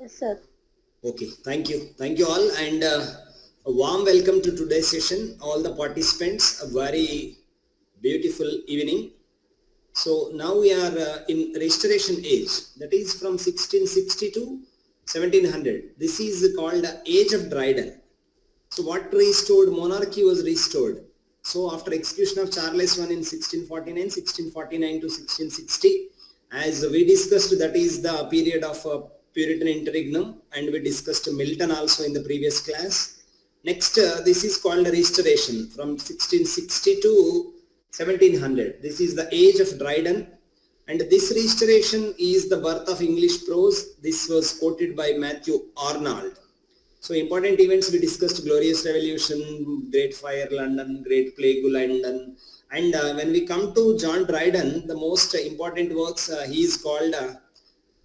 Yes, sir. Okay, thank you. Thank you all, and a warm welcome to today's session. All the participants, a very beautiful evening. So now we are in Restoration Age, that is from 1660 to 1700. This is called the Age of Dryden. So what restored? Monarchy was restored. So after execution of Charles I in 1649, 1649 to 1660, as we discussed, that is the period of Puritan interregnum, and we discussed Milton also in the previous class. Next, this is called Restoration from 1660 to 1700. This is the age of Dryden, and this restoration is the birth of English prose. This was quoted by Matthew Arnold. So important events we discussed: Glorious Revolution, Great Fire London, Great Plague London. And when we come to John Dryden, the most important works, he is called,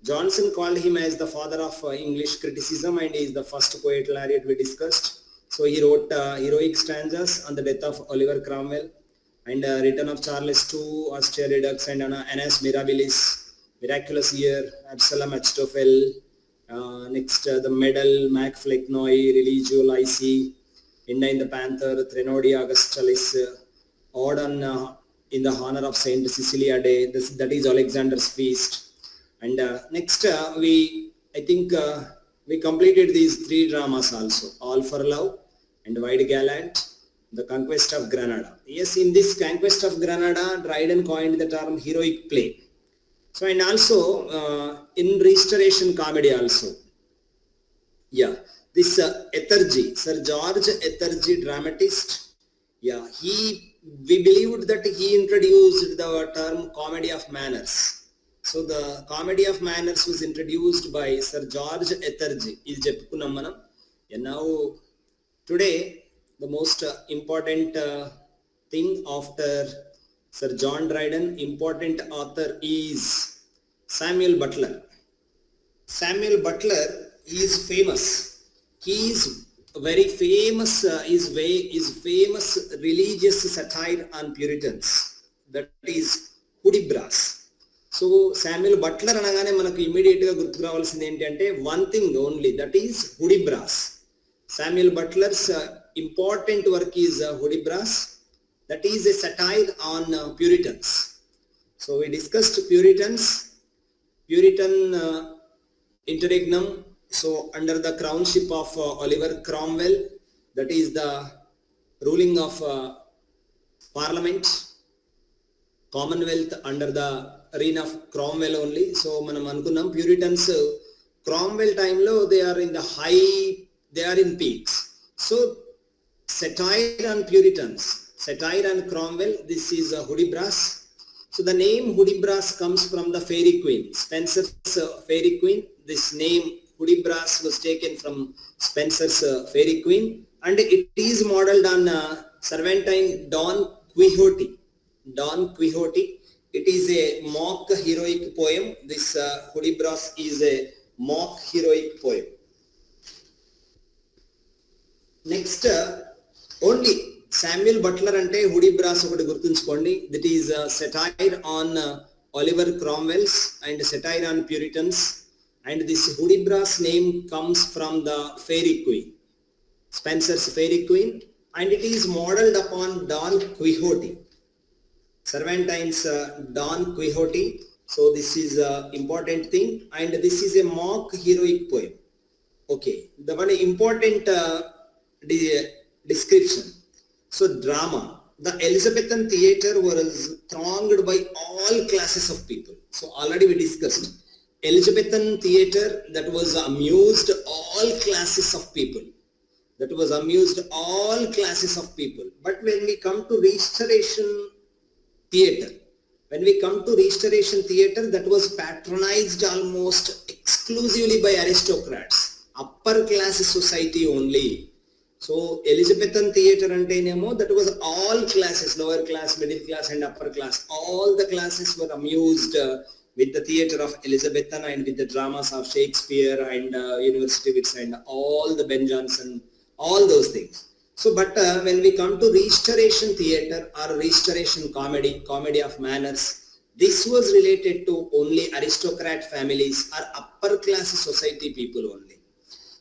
Johnson called him as the father of English criticism, and he is the first poet laureate we discussed. So he wrote heroic stanzas on the death of Oliver Cromwell, and Return of Charles II, Austere Redux, and Annus Mirabilis, Miraculous Year, Absalom Achitophel. Next, the Medal, Mac Flecknoy, Religio Laici, Inda in the Panther, Threnody Augustalis, Ode on in the honor of Saint Cecilia Day. That is Alexander's feast. And next, I think we completed these three dramas also: All for Love and Wide Gallant, The Conquest of Granada. Yes, in this Conquest of Granada, Dryden coined the term heroic play. So, and also in Restoration comedy also. Yeah, this Ethergy, Sir George Ethergy, dramatist. Yeah, we believed that he introduced the term comedy of manners. So the comedy of manners was introduced by Sir George Ethergy. And now today the most important thing after Sir John Dryden, important author, is Samuel Butler. Samuel Butler is famous. He is very famous. Is famous religious satire on Puritans. That is Hudibras. So Samuel Butler అనగానే మనకు immediate గా గుర్తుకు రావాల్సింది ఏంటంటే one thing only, that is Hudibras. Samuel Butler's important work is Hudibras. That is a satire on Puritans. So we discussed Puritan interregnum. So under the crownship of Oliver Cromwell, that is the ruling of Parliament, Commonwealth under the reign of Cromwell only. So manam anukunnam Puritans Cromwell time lo they are in the high, they are in peaks. So satire on Puritans, satire on Cromwell, this is Hudibras. So the name Hudibras comes from the Fairy Queen, Spenser's Fairy Queen. This name Hudibras was taken from Spenser's Fairy Queen, and it is modeled on Cervantine Don Quixote. Don Quixote. It is a mock heroic poem. This Hudibras is a mock heroic poem. Next, only Samuel Butler ante Hudibras okati gurtunchukondi. That is satire on Oliver Cromwell's and satire on Puritans. And this Hudibras name comes from the Fairy Queen, Spenser's Fairy Queen, and it is modeled upon Don Quixote, Cervantine's Don Quixote. So this is an important thing, and this is a mock heroic poem. Okay, the one important description. So drama. The Elizabethan theatre was thronged by all classes of people. So already we discussed Elizabethan theatre that was amused all classes of people. That was amused all classes of people. But when we come to Restoration theatre, that was patronized almost exclusively by aristocrats, upper class society only. So Elizabethan theatre antenemo, that was all classes, lower class, middle class and upper class. All the classes were amused with the theatre of Elizabethan and with the dramas of Shakespeare and University Wits and all the Ben Jonson, all those things. So but when we come to Restoration theatre or Restoration comedy of manners, This was related to only aristocrat families or upper class society people only.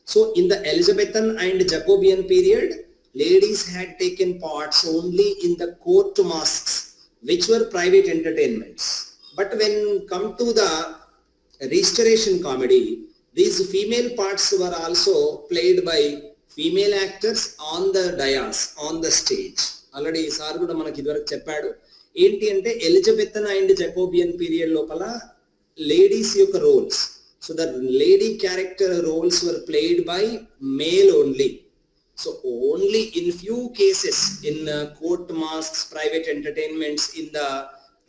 So in the Elizabethan and Jacobean period, ladies had taken parts only in the court masks, which were private entertainments. But when come to the Restoration comedy, these female parts were also played by female actors on the dais, on the stage. Already sir కూడా మనకి ఇదివరకు చెప్పాడు ఏంటి అంటే Elizabethan and Jacobian period లోపల ladies యొక్క roles, so the lady character roles were played by male only. So only in few cases in court masks, private entertainments, in the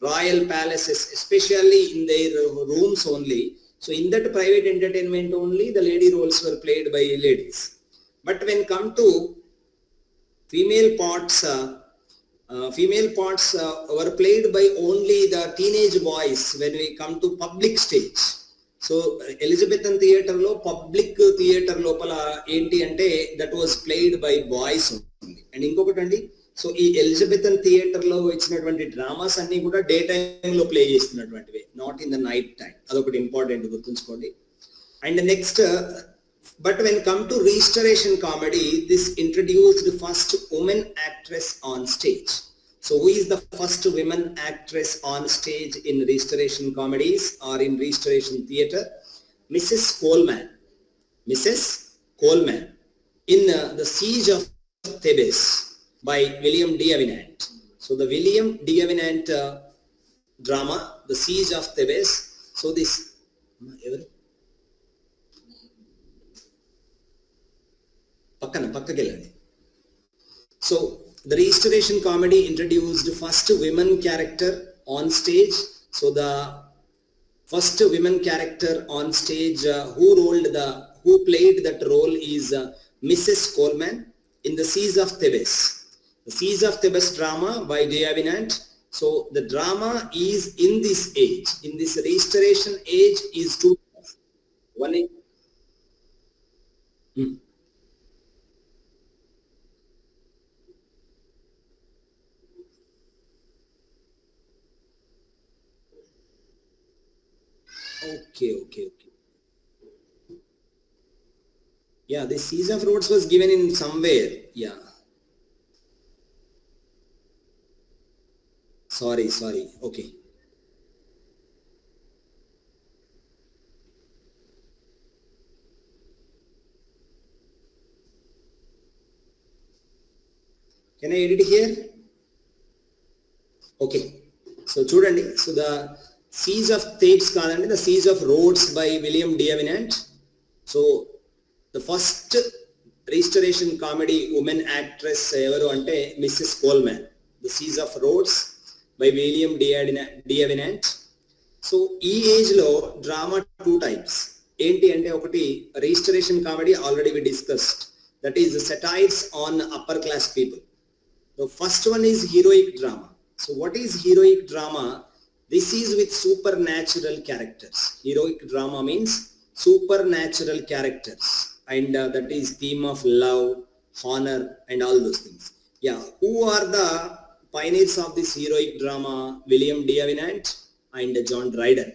royal palaces, especially in their rooms only. So in that private entertainment only the lady roles were played by ladies. But when come to female parts were played by only the teenage boys when we come to public stage. So Elizabethan థియేటర్లో public theatre లోపల ఏంటి అంటే that was played by boys ఉంది. And ఇంకొకటి అండి, so ఈ Elizabethan థియేటర్లో ఇచ్చినటువంటి డ్రామాస్ అన్ని కూడా డే టైంలో ప్లే చేస్తున్నటువంటివి, not in the night time. అదొకటి ఇంపార్టెంట్ గుర్తుంచుకోండి. And next, but when come to restoration comedy, this introduced first women actress on stage. So who is the first women actress on stage in Restoration comedies or in Restoration theatre? Mrs. Coleman. Mrs. Coleman in The Siege of Thebes by William Davenant. So the William Davenant drama, The Siege of Thebes. So this pakkakellandi. So the Restoration comedy introduced first women character on stage. So the first women character on stage who played that role is Mrs. Coleman in The Siege of Thebes. The Siege of Thebes drama by Davenant. So the drama is in this age, in this Restoration age, is two. One. Okay. Yeah, the Siege of Rhodes was given in somewhere. Yeah. Sorry. Okay. Can I edit here? Okay. So చూడండి, so the Siege of Thebes కాదండి, The Siege of Rhodes by William Davenant. So the first Restoration comedy woman actress ఎవరు అంటే Mrs. Coleman. The Siege of Rhodes by William Davenant. So ఈ age లో drama two types ఏంటి అంటే, ఒకటి restoration comedy, already we discussed, that is satires on upper class people. The first one is heroic drama. So what is heroic drama? This is with supernatural characters. Heroic drama means supernatural characters, and that is theme of love, honor, and all those things. Yeah, who are the pioneers of this heroic drama? William Davenant and John Dryden.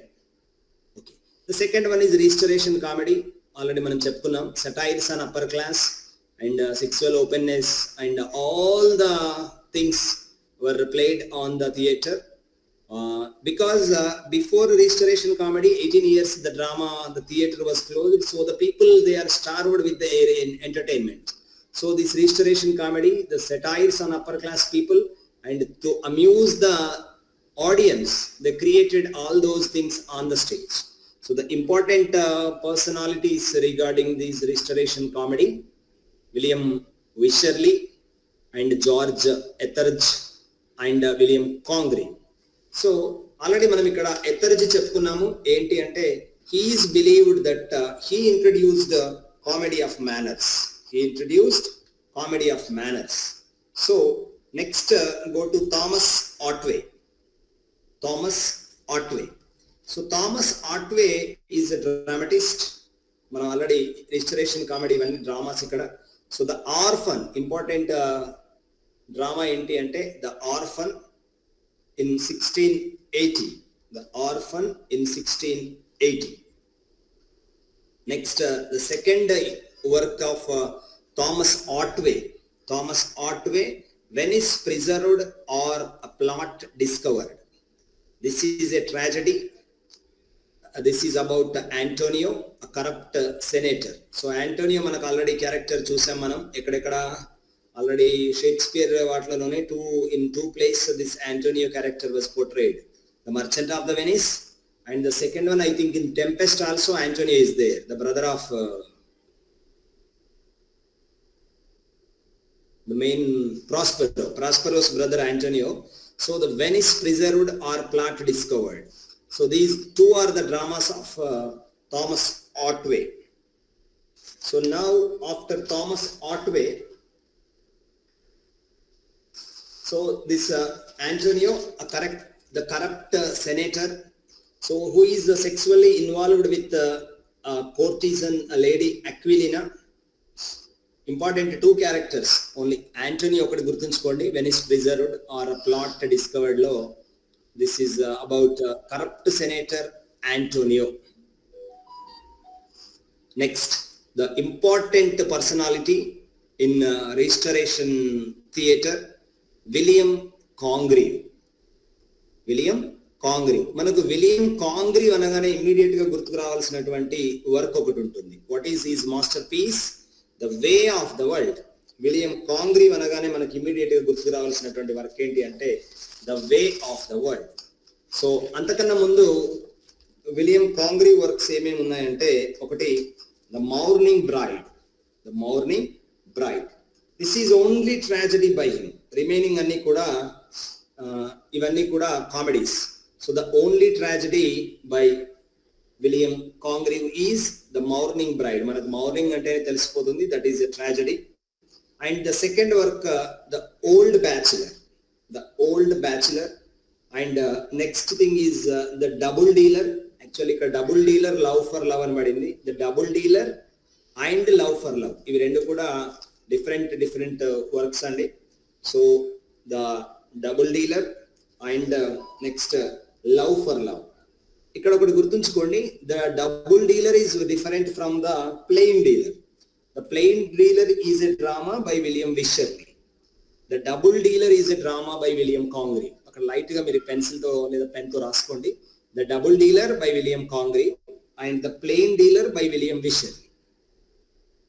Okay. The second one is restoration comedy. Already మనం చెప్పుకున్నాం, satires on upper class and sexual openness and all the things were played on the theater. Because before restoration comedy, 18 years the drama, the theater was closed, so the people, they are starved with the entertainment. So this restoration comedy, the satires on upper class people, and to amuse the audience, they created all those things on the stage. So the important personalities regarding this restoration comedy, William Wycherley and George Etheridge and William Congreve. So already మనం ఇక్కడ ఎథర్జీ చెప్పుకున్నాము. ఏంటి అంటే, he is believed that he introduced comedy of manners. So next go to Thomas Otway. So Thomas Otway is a dramatist. మనం already restoration comedy ఇవన్నీ dramas ఇక్కడ. So the orphan, important drama ఏంటి అంటే the orphan in 1680. The Orphan in 1680. Next, the second work of Thomas Otway. Thomas Otway, Venice Preserved or a Plot Discovered. This is a tragedy. This is about Antonio, a corrupt senator. So Antonio మనకు already character చూసాం మనం ఎక్కడెక్కడ already Shakespeare వాటిలోనే in two places this Antonio character was portrayed. The Merchant of the Venice, and the second one I think in Tempest also Antonio is there, the brother of the main Prospero's brother Antonio. So the Venice Preserved or Plot Discovered. So these two are the dramas of Thomas Otway. So now after Thomas Otway, so this Antonio, the corrupt senator, so who is sexually involved with courtesan lady Aquilina. Important two characters only. Antonio ఒకటి గుర్తుంచుకోండి, Venice Preserved or a Plot Discovered లో this is about corrupt senator Antonio. Next, the important personality in Restoration theater, William Congreve. మనకు William Congreve అనగానే immediate గా గుర్తుకు రావాల్సినటువంటి work ఒకటి ఉంటుంది. What is his masterpiece? The way of the world. William Congreve అనగానే మనకి immediate గా గుర్తుకు రావాల్సినటువంటి వర్క్ ఏంటి అంటే the way of the world. So అంతకన్నా ముందు విలియం కాంగ్రీవ్ వర్క్స్ ఏమేమి ఉన్నాయంటే, ఒకటి the mourning bride. This is only tragedy by him. Remaining అన్ని కూడా ఇవన్నీ కూడా comedies. So the only tragedy by William కాంగ్రీవ్ is the mourning bride. మనకు మార్నింగ్ అంటే తెలిసిపోతుంది, that is a tragedy. And the second work the old bachelor. And next thing is the double dealer. Actually ఇక్కడ double dealer, love for love అని పడింది. The double dealer and love for love, ఇవి రెండు కూడా different works అండి. So the double dealer and next love for love. ఇక్కడ ఒకటి గుర్తుంచుకోండి, the double dealer is different from the plain dealer. The plain dealer is a drama by William Wycherley. The double dealer is a drama by William Congreve. అక్కడ light గా మీరు pencil తో లేదా pen తో రాసుకోండి. The double dealer by William Congreve and the plain dealer by William Wycherley.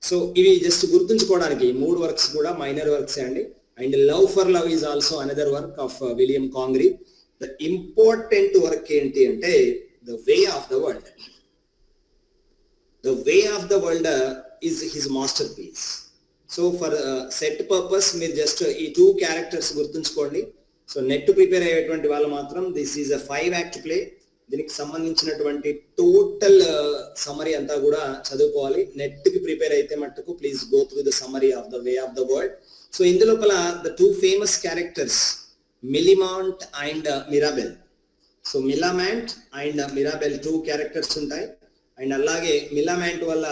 So ఇవి just గుర్తుంచుకోవడానికి, మూడు వర్క్స్ కూడా మైనర్ వర్క్స్ అండి. And love for love is also another work of William Congreve. The important work ఏంటి అంటే the way of the world. The way of the world is his masterpiece. So for set purpose మీరు జస్ట్ ఈ two characters గుర్తుంచుకోండి. So net prepare అయ్యేటువంటి వాళ్ళు మాత్రం this is a 5 act play. దీనికి సంబంధించినటువంటి టోటల్ సమరీ అంతా కూడా చదువుకోవాలి. నెట్ కి ప్రిపేర్ అయితే మట్టుకు please go through the summary of the way of the world. So ఇందులోపల the two famous characters Millamant and Mirabel. So Millamant and Mirabel two characters ఉంటాయి. అండ్ అలాగే మిలామాంట్ వల్ల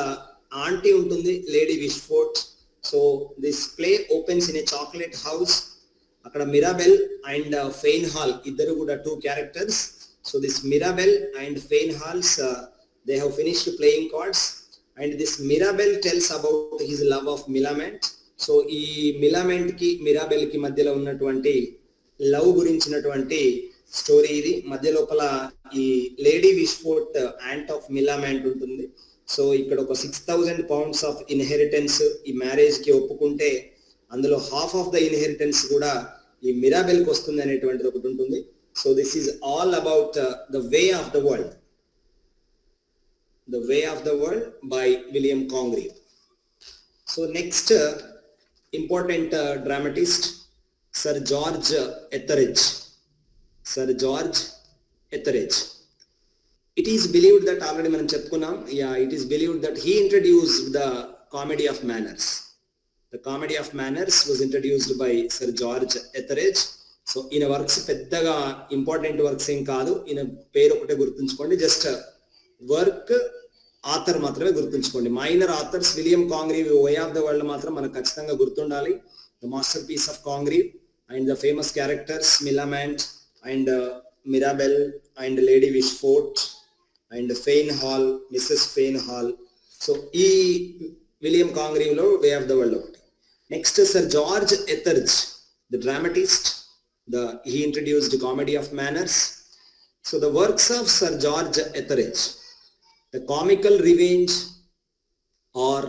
ఆంటీ ఉంటుంది, lady Wishfort. So this play opens in a chocolate house. అక్కడ Mirabel and Fainall ఇద్దరు కూడా two characters. So this Mirabel and Feinhals, they have finished playing cards, and this Mirabel tells about his love of Millamant. So ఈ Millamant కి Mirabel కి మధ్యలో ఉన్నటువంటి love గురించినటువంటి story ఇది. మధ్య లోపల ఈ lady Wishfort ant of Millamant ఉంటుంది. సో ఇక్కడ ఒక 6,000 pounds ఆఫ్ ఇన్హెరిటెన్స్ ఈ మ్యారేజ్ కి ఒప్పుకుంటే అందులో హాఫ్ ఆఫ్ ద ఇన్హెరిటెన్స్ కూడా ఈ మిరాబెల్ కి వస్తుంది అనేటువంటిది ఒకటి ఉంటుంది. So this is all about the way of the world. The way of the world by William Congreve. So next important dramatist, Sir George Etheridge. It is believed that already మనం చెప్పుకున్నాం. It is believed that he introduced the comedy of manners. The comedy of manners was introduced by Sir George Etheridge. So ఈయన works పెద్దగా important works ఏం కాదు, ఈయన పేరు ఒకటే గుర్తుంచుకోండి. జస్ట్ వర్క్ ఆథర్ మాత్రమే గుర్తుంచుకోండి. Minor authors William Congreve, way of the world మాత్రం మనకు ఖచ్చితంగా గుర్తుండాలి. The masterpiece of Congreve and the famous characters Millamant and Mirabelle and Lady Wishfort and Fane Hall, Mrs. Fane Hall. So ఈ విలియం కాంగ్రీవ్లో way of the world ఒకటి. Next sir George Etherege, the dramatist, he introduced comedy of manners. So the works of Sir George Etheridge, the comical revenge or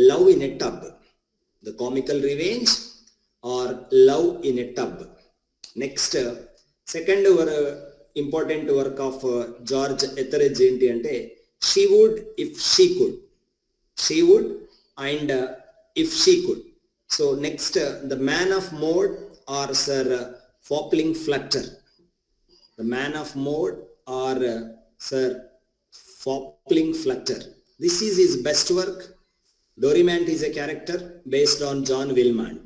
love in a tub, the comical revenge or love in a tub. Next, second important work of George Etheridge ఏంటి అంటే she would if she could, she would and if she could. So next, the man of mode or Sir Fopling Flutter, the man of mode or Sir Fopling Flutter. This is his best work. Dorimant is a character based on John Wilmot.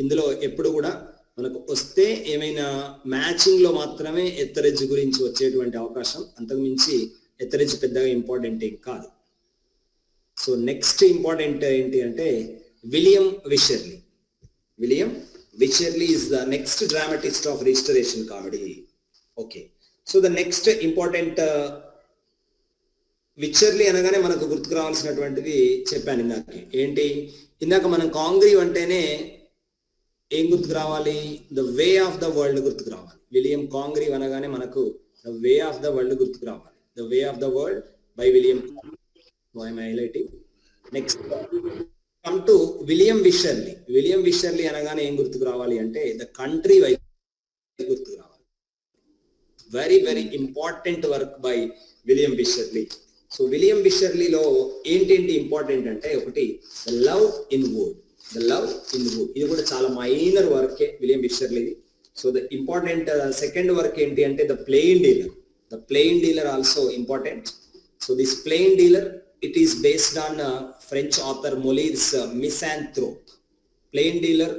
ఇందులో ఎప్పుడు కూడా మనకు వస్తే ఏమైనా మ్యాచింగ్లో మాత్రమే ఎత్తరెడ్జ్ గురించి వచ్చేటువంటి అవకాశం, అంతకుమించి ఎత్తరెడ్జ్ పెద్దగా ఇంపార్టెంట్ ఏం కాదు. సో నెక్స్ట్ ఇంపార్టెంట్ ఏంటి అంటే William Wycherley. William Wycherley is the next dramatist of restoration comedy. Okay, so the next important విచర్లీ అనగానే మనకు గుర్తుకు రావాల్సినటువంటిది చెప్పాను ఇందాక. ఏంటి, ఇందాక మనం కాంగ్రీవ్ అంటేనే ఏం గుర్తుకు రావాలి? The way of the world గుర్తుకు రావాలి. విలియం కాంగ్రీవ్ అనగానే మనకు the way of the world గుర్తుకు రావాలి. The way of the world by William. I am highlighting. Next come to William Wycherley. William Wycherley అనగానే ఏం గుర్తుకు రావాలి అంటే ద కంట్రీ వైఫ్ గుర్తుకు రావాలి. Very very important work by William Wycherley. So William విషర్లీలో ఏంటేంటి ఇంపార్టెంట్ అంటే ఒకటి the love in wood, the love in wood. ఇది కూడా చాలా మైనర్ వర్కే విలియం విషర్లీది. So the important second work ఏంటి అంటే the plain dealer. The plain dealer also important. So this plain dealer, it is based on French author Molaire's Misanthrope. Plain Dealer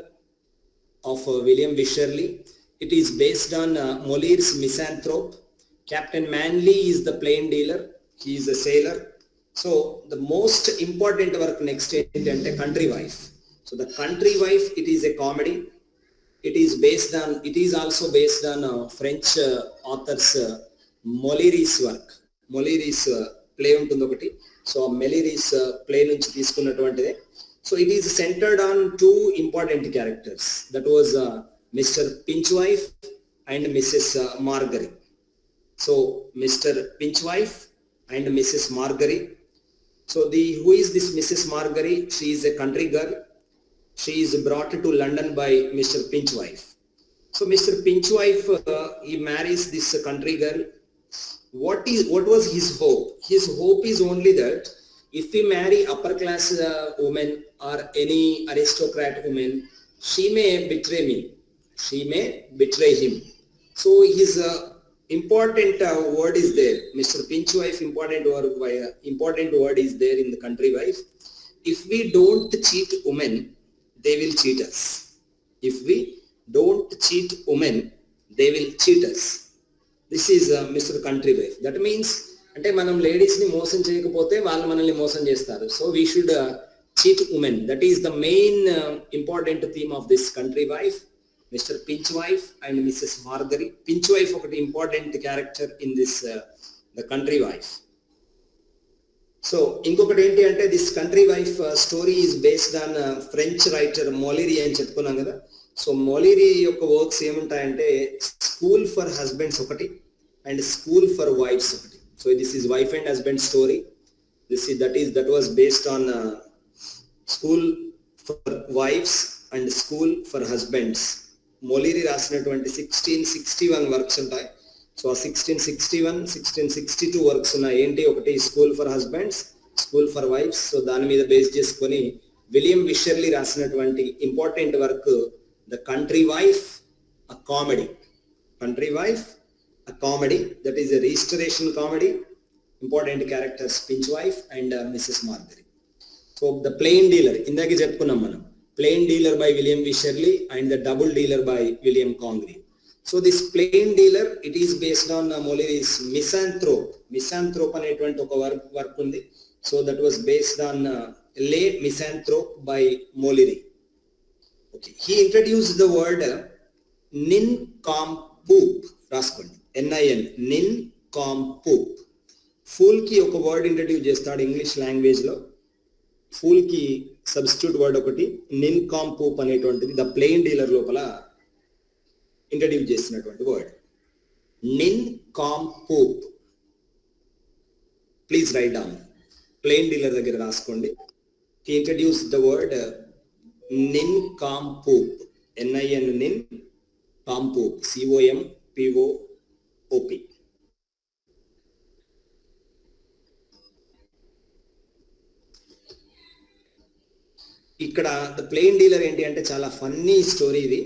of William Wycherley. It is based on Molaire's Misanthrope. Captain Manley is the plain dealer. He is a sailor. So the most important work next is Country Wife. So the Country Wife, it is a comedy. It is also based on French author's Molaire's work. Molaire's play ఉంటుంది ఒకటి. So Moliere's play నుంచి తీసుకున్నటువంటిదే. So it is centered on two important characters, that was Mr Pinchwife and Mrs Margery. So Mr Pinchwife and Mrs Margery. So who is this Mrs. Margery? She is a country girl. She is brought to London by Mr. Pinchwife. So Mr. Pinchwife, he marries this country girl. What was his hope? His hope is only that if we marry upper class woman or any aristocrat woman, she may betray me, she may betray him. So his important word is there. Mr. Pinchwife, important word is there in the Country Wife. If we don't cheat women, they will cheat us. If we don't cheat women, they will cheat us. This is Mr. Country Wife. That means అంటే మనం లేడీస్ని మోసం చేయకపోతే వాళ్ళు మనల్ని మోసం చేస్తారు. So we should cheat women. That is the main important theme of this country wife, Mr Pinchwife and Mrs Margery. Pinchwife ఒకటి important character in this the country wife. So ఇంకొకటి ఏంటి అంటే this country wife story is based on French writer Moliere అని చెప్పుకున్నాం కదా. సో Moliere యొక్క works ఏముంటాయంటే స్కూల్ ఫర్ హస్బెండ్స్ ఒకటి అండ్ స్కూల్ ఫర్ వైఫ్స్ ఒకటి. So this is wife and husband story. That was based on school for wives and school for husbands. Moliere రాసినటువంటి 1661 works ఉంటాయి. సో ఆ 1661, 1662 వర్క్స్ ఉన్నాయి. ఏంటి, ఒకటి school for husbands, school for wives. So దాని మీద base చేసుకొని విలియం విషర్లీ రాసినటువంటి important work the country wife, a comedy. Country Wife, a comedy, that is a restoration comedy. Important characters Pinchwife and Mrs. Margery. So the Plain Dealer, ఇందాక చెప్పుకున్నాం మనం, Plain Dealer by William Wycherley and the Double Dealer by William Congreve. So this Plain Dealer, it is based on Molaire's Misanthrope. Misanthrope అనేటువంటి ఒక work ఉంది. So that was based on Les Misanthrope by Molière. Okay. He introduced the word nincompoop. రాసుకోండి, NIN, nincompoop. ఫూల్కి ఒక word introduce చేస్తాడు English లాంగ్వేజ్లో. ఫూల్కి substitute word ఒకటి nincompoop అనేటువంటిది the plain dealer లోపల ఇంట్రడ్యూస్ చేసినటువంటి word nincompoop. Please write down, plain dealer దగ్గర రాసుకోండి. He introduce the word nincompoop, NIN nin, compoop COMPOOP. ఇక్కడ ద ప్లెయిన్ డీలర్ ఏంటి అంటే చాలా ఫన్నీ స్టోరీ ఇది.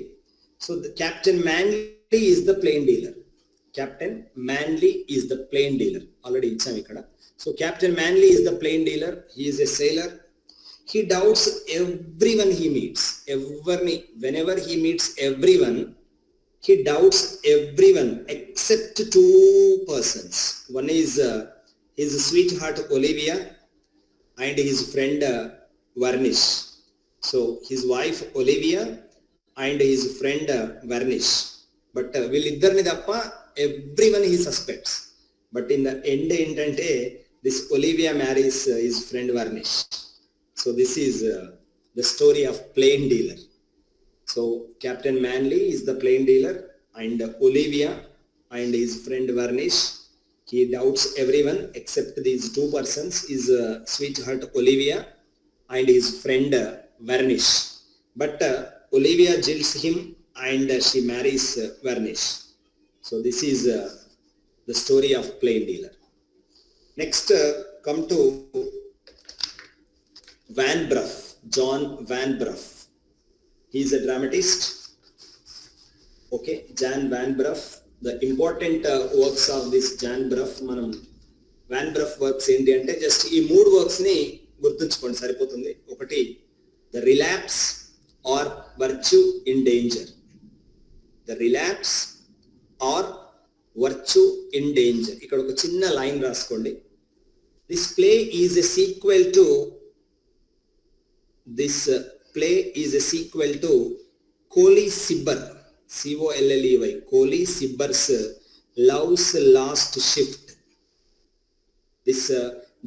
So captain Manly is the plain dealer. Captain Manly is the plain dealer, already ఇచ్చాం ఇక్కడ. So captain Manly is the plain dealer. He is a sailor. He doubts everyone he meets. Whenever he meets everyone, he doubts everyone except two persons. One is his sweetheart Olivia and his friend Varnish. So his wife Olivia and his friend Varnish. But వీళ్ళిద్దరిని తప్ప everyone he suspects. But in the end ఏంటంటే this Olivia marries his friend Varnish. So this is the story of plain dealer. So Captain Manley is the plain dealer and Olivia and his friend Varnish, he doubts everyone except these two persons, his sweetheart Olivia and his friend Varnish. But Olivia jilts him and she marries Varnish. So this is the story of plain dealer. Next come to Van Bruff, John Van Bruff. He is a dramatist. Okay, John Van Bruff. The important works of this John Bruff, మనం Van Bruff works ఏంటి అంటే just ఈ మూడు works ని గుర్తుంచుకోండి సరిపోతుంది. ఒకటి the relapse or virtue in danger. The relapse or virtue in danger. ఇక్కడ ఒక చిన్న లైన్ రాసుకోండి. This play is a sequel to This play is a sequel to Coley Cibber, COLLEY, Coley Cibber's Love's Last Shift. This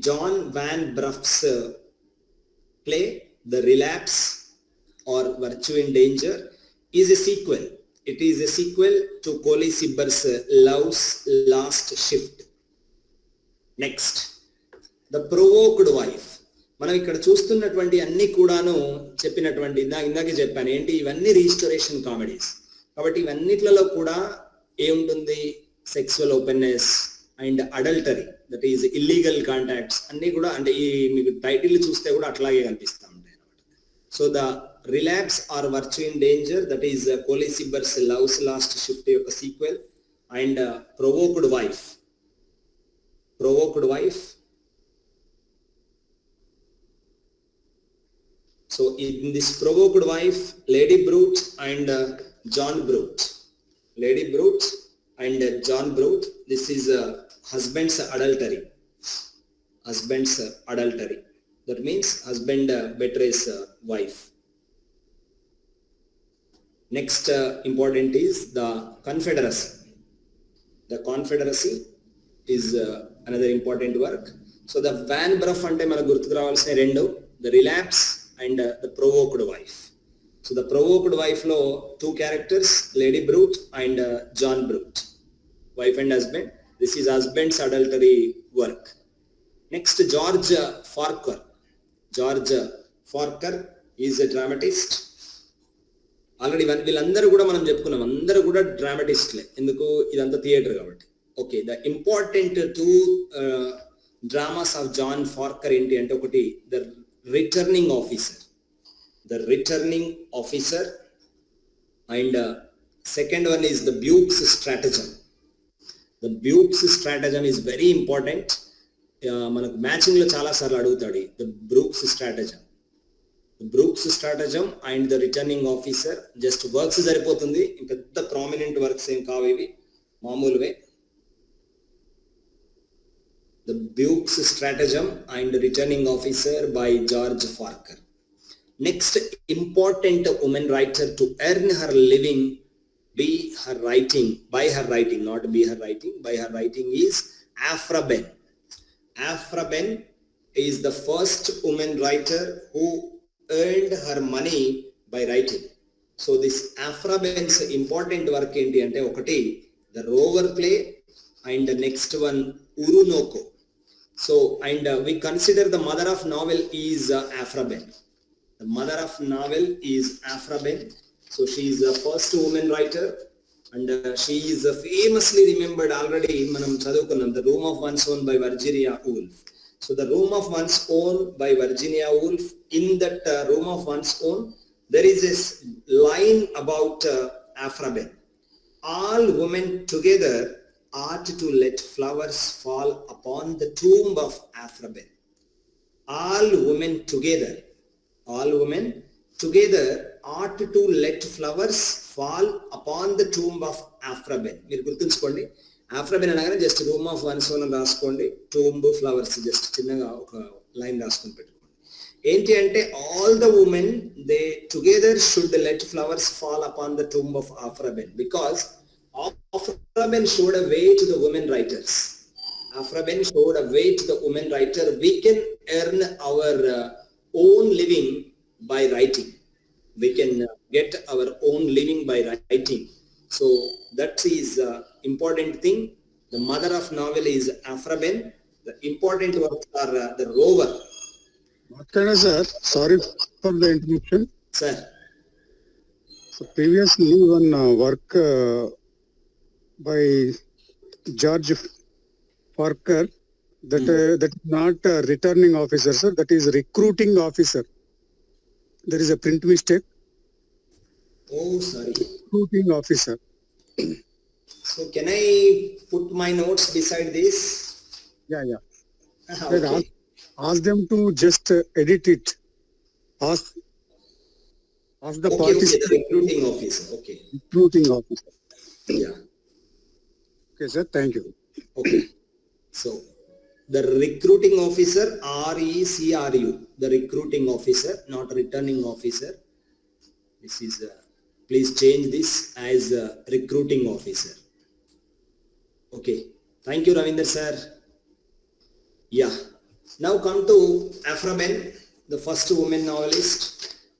John Van Bruff's play, The Relapse or Virtue in Danger, is a sequel. It is a sequel to Coley Cibber's Love's Last Shift. Next, The Provoked Wife. మనం ఇక్కడ చూస్తున్నటువంటి అన్ని కూడాను చెప్పినటువంటి ఇందాకే చెప్పాను ఏంటి, ఇవన్నీ రీస్టోరేషన్ కామెడీస్. కాబట్టి ఇవన్నిట్లలో కూడా ఏముంటుంది, sexual openness and adultery, that is illegal contacts అన్నీ కూడా, అంటే ఈ మీకు టైటిల్ చూస్తే కూడా అట్లాగే కనిపిస్తూ ఉంటాయి అనమాట. So the relapse or virtue in danger, that is Colley Cibber's love's last shift యొక్క sequel. And provoked wife, so in this provoked wife, Lady Brute and John Brute, this is husband's adultery. That means husband betrays wife. Next important is the confederacy is another important work. So the Van Bruff ante manaku gurtuku ravalsina rendu, the relapse and the provoked wife. So the provoked wife lo two characters, Lady Brute and John Brute, wife and husband. This is husband's adultery work. Next, George Farquhar is a dramatist. Already వీళ్ళందరూ కూడా మనం చెప్పుకున్నాం, అందరూ కూడా డ్రామటిస్ట్లే. ఎందుకు, ఇదంతా theatre కాబట్టి. Okay, the important two dramas of John Farquhar ఏంటి అంటే, ఒకటి the returning officer and second one is the beaux stratagem. The beaux stratagem is very important. మనకు మ్యాచింగ్ లో చాలా సార్లు అడుగుతాడు the beaux stratagem and the returning officer. Just works సరిపోతుంది, పెద్ద ప్రామినెంట్ వర్క్స్ ఏం కావు, ఇవి మామూలువే. The Buke's Stratagem and Returning Officer by George Farquhar. Next important woman writer to earn her living be her writing, by her writing, not be her writing, by her writing is Aphra Behn. Aphra Behn is the first woman writer who earned her money by writing. So this Aphra Behn's important work ఏంటి అంటే ఒకటి the rover play and the next one Urunoko. So and we consider the mother of novel is Aphra Behn. The mother of novel is Aphra Behn. So she is the first woman writer and she is famously remembered already manam chadukunnam The Room of One's Own by Virginia Woolf. So The Room of One's Own by Virginia Woolf, in that Room of One's Own there is this line about Aphra Behn. All women together ought to let flowers fall upon the tomb of Aphra Behn. All women together ought to let flowers fall upon the tomb of Aphra Behn. మీరు గుర్తుంచుకోండి, Aphra Behn అనగానే just room of once own అని రాసుకోండి, tomb flowers just చిన్నగా ఒక line రాసుకొని పెట్టుకోండి. ఏంటి అంటే all the women they together should let flowers fall upon the tomb of Aphra Behn because Aphra Behn showed a way to the women writers. Aphra Behn showed a way to the women writer. We can earn our own living by writing. We can get our own living by writing. So that is important thing. The mother of novel is Aphra Behn. The important works are the rover. Markandeya sir, sorry for the interruption. Sir. So previously one work by George Parker that is not a returning officer, sir. That is recruiting officer. There is a print mistake. Oh, sorry. Recruiting officer. So can I put my notes beside this? Yeah. Okay. Ask them to just edit it. Ask the participant. The recruiting officer. Okay. Recruiting officer. Yeah. Okay, sir. Thank you. Okay. So the recruiting officer, RECRU, the recruiting officer, not returning officer. This is please change this as recruiting officer. Okay. Thank you, Ravinder sir. Yeah. Now come to Aphra Behn, the first woman novelist,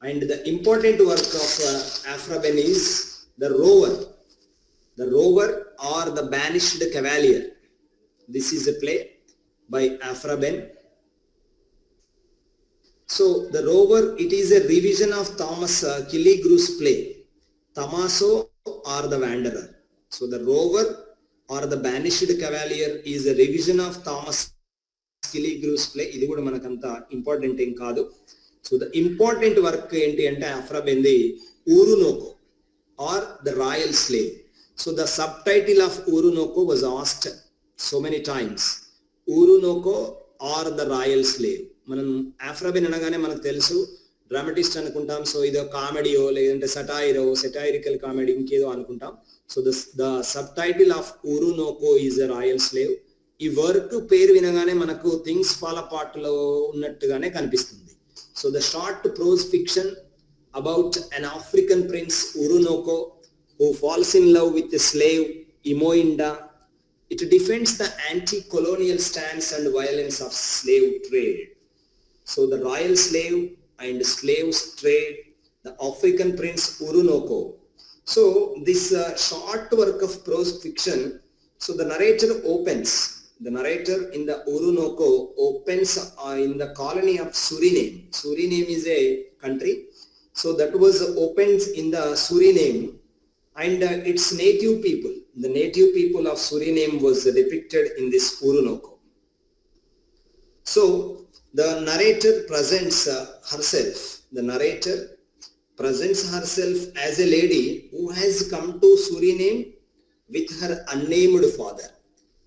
and the important work of Aphra Behn is the rover. The rover or the banished cavalier. This is a play by Aphra Behn. So the rover, it is a revision of Thomas Killigrew's play, Tamaso or the Wanderer. So the rover or the banished cavalier is a revision of Thomas Killigrew's play. ఇది కూడా మనకంత important ఏం కాదు. So the important work ఏంటి అంటే Aphra Behn the Urunoko or the royal slave. So the subtitle of Urunoko was asked so many times. Urunoko or the royal slave. మనం Aphra Behn అనగానే మనకు తెలుసు డ్రామటిస్ట్ అనుకుంటాం. So ఇదో కామెడీయో లేదంటే satirical comedy ఇంకేదో అనుకుంటాం. So the sub title of Urunoko is a royal slave. ఈ వర్క్ పేరు వినగానే మనకు థింగ్స్ ఫాల్ అపార్ట్ లో ఉన్నట్టుగానే కనిపిస్తుంది. So the short prose fiction about an African prince Urunoko who falls in love with the slave Imoinda. It defends the anti-colonial stance and violence of slave trade. So the royal slave and slaves trade, the African prince Urunoko. So this short work of prose fiction, so the narrator in the Urunoko opens in the colony of Suriname. Suriname is a country. So that was opened in the Suriname and its native people. The native people of Suriname was depicted in this Urunoko. So the narrator presents herself. The narrator presents herself as a lady who has come to Suriname with her unnamed father.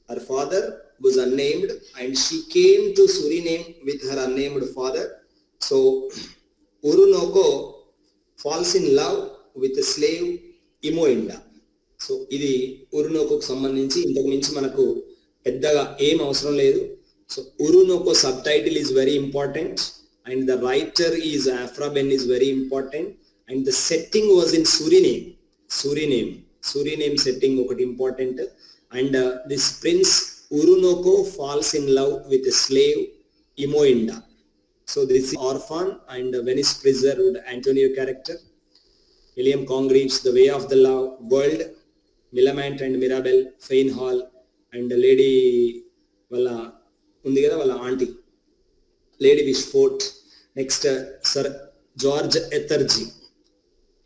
Her father was unnamed and she came to Suriname with her unnamed father. So Urunoko falls in love with the slave Imoinda. So ఇది Urunokoకు సంబంధించి ఇంతకు మించి మనకు పెద్దగా ఏం అవసరం లేదు. So Urunoko sub title is very important and the writer Aphra Behn is very important and the setting was in Suriname. Suriname setting ఒకటి important. And this Prince Urunoko falls in love with a slave Imoinda. So this is orphan and Venice preserved Antonio character. William Congreve's The Way of the World, Millamant and Mirabel, Fane Hall, and Lady వాళ్ళ ఉంది కదా వాళ్ళ aunty Lady Wishfort. Next sir George Etherege,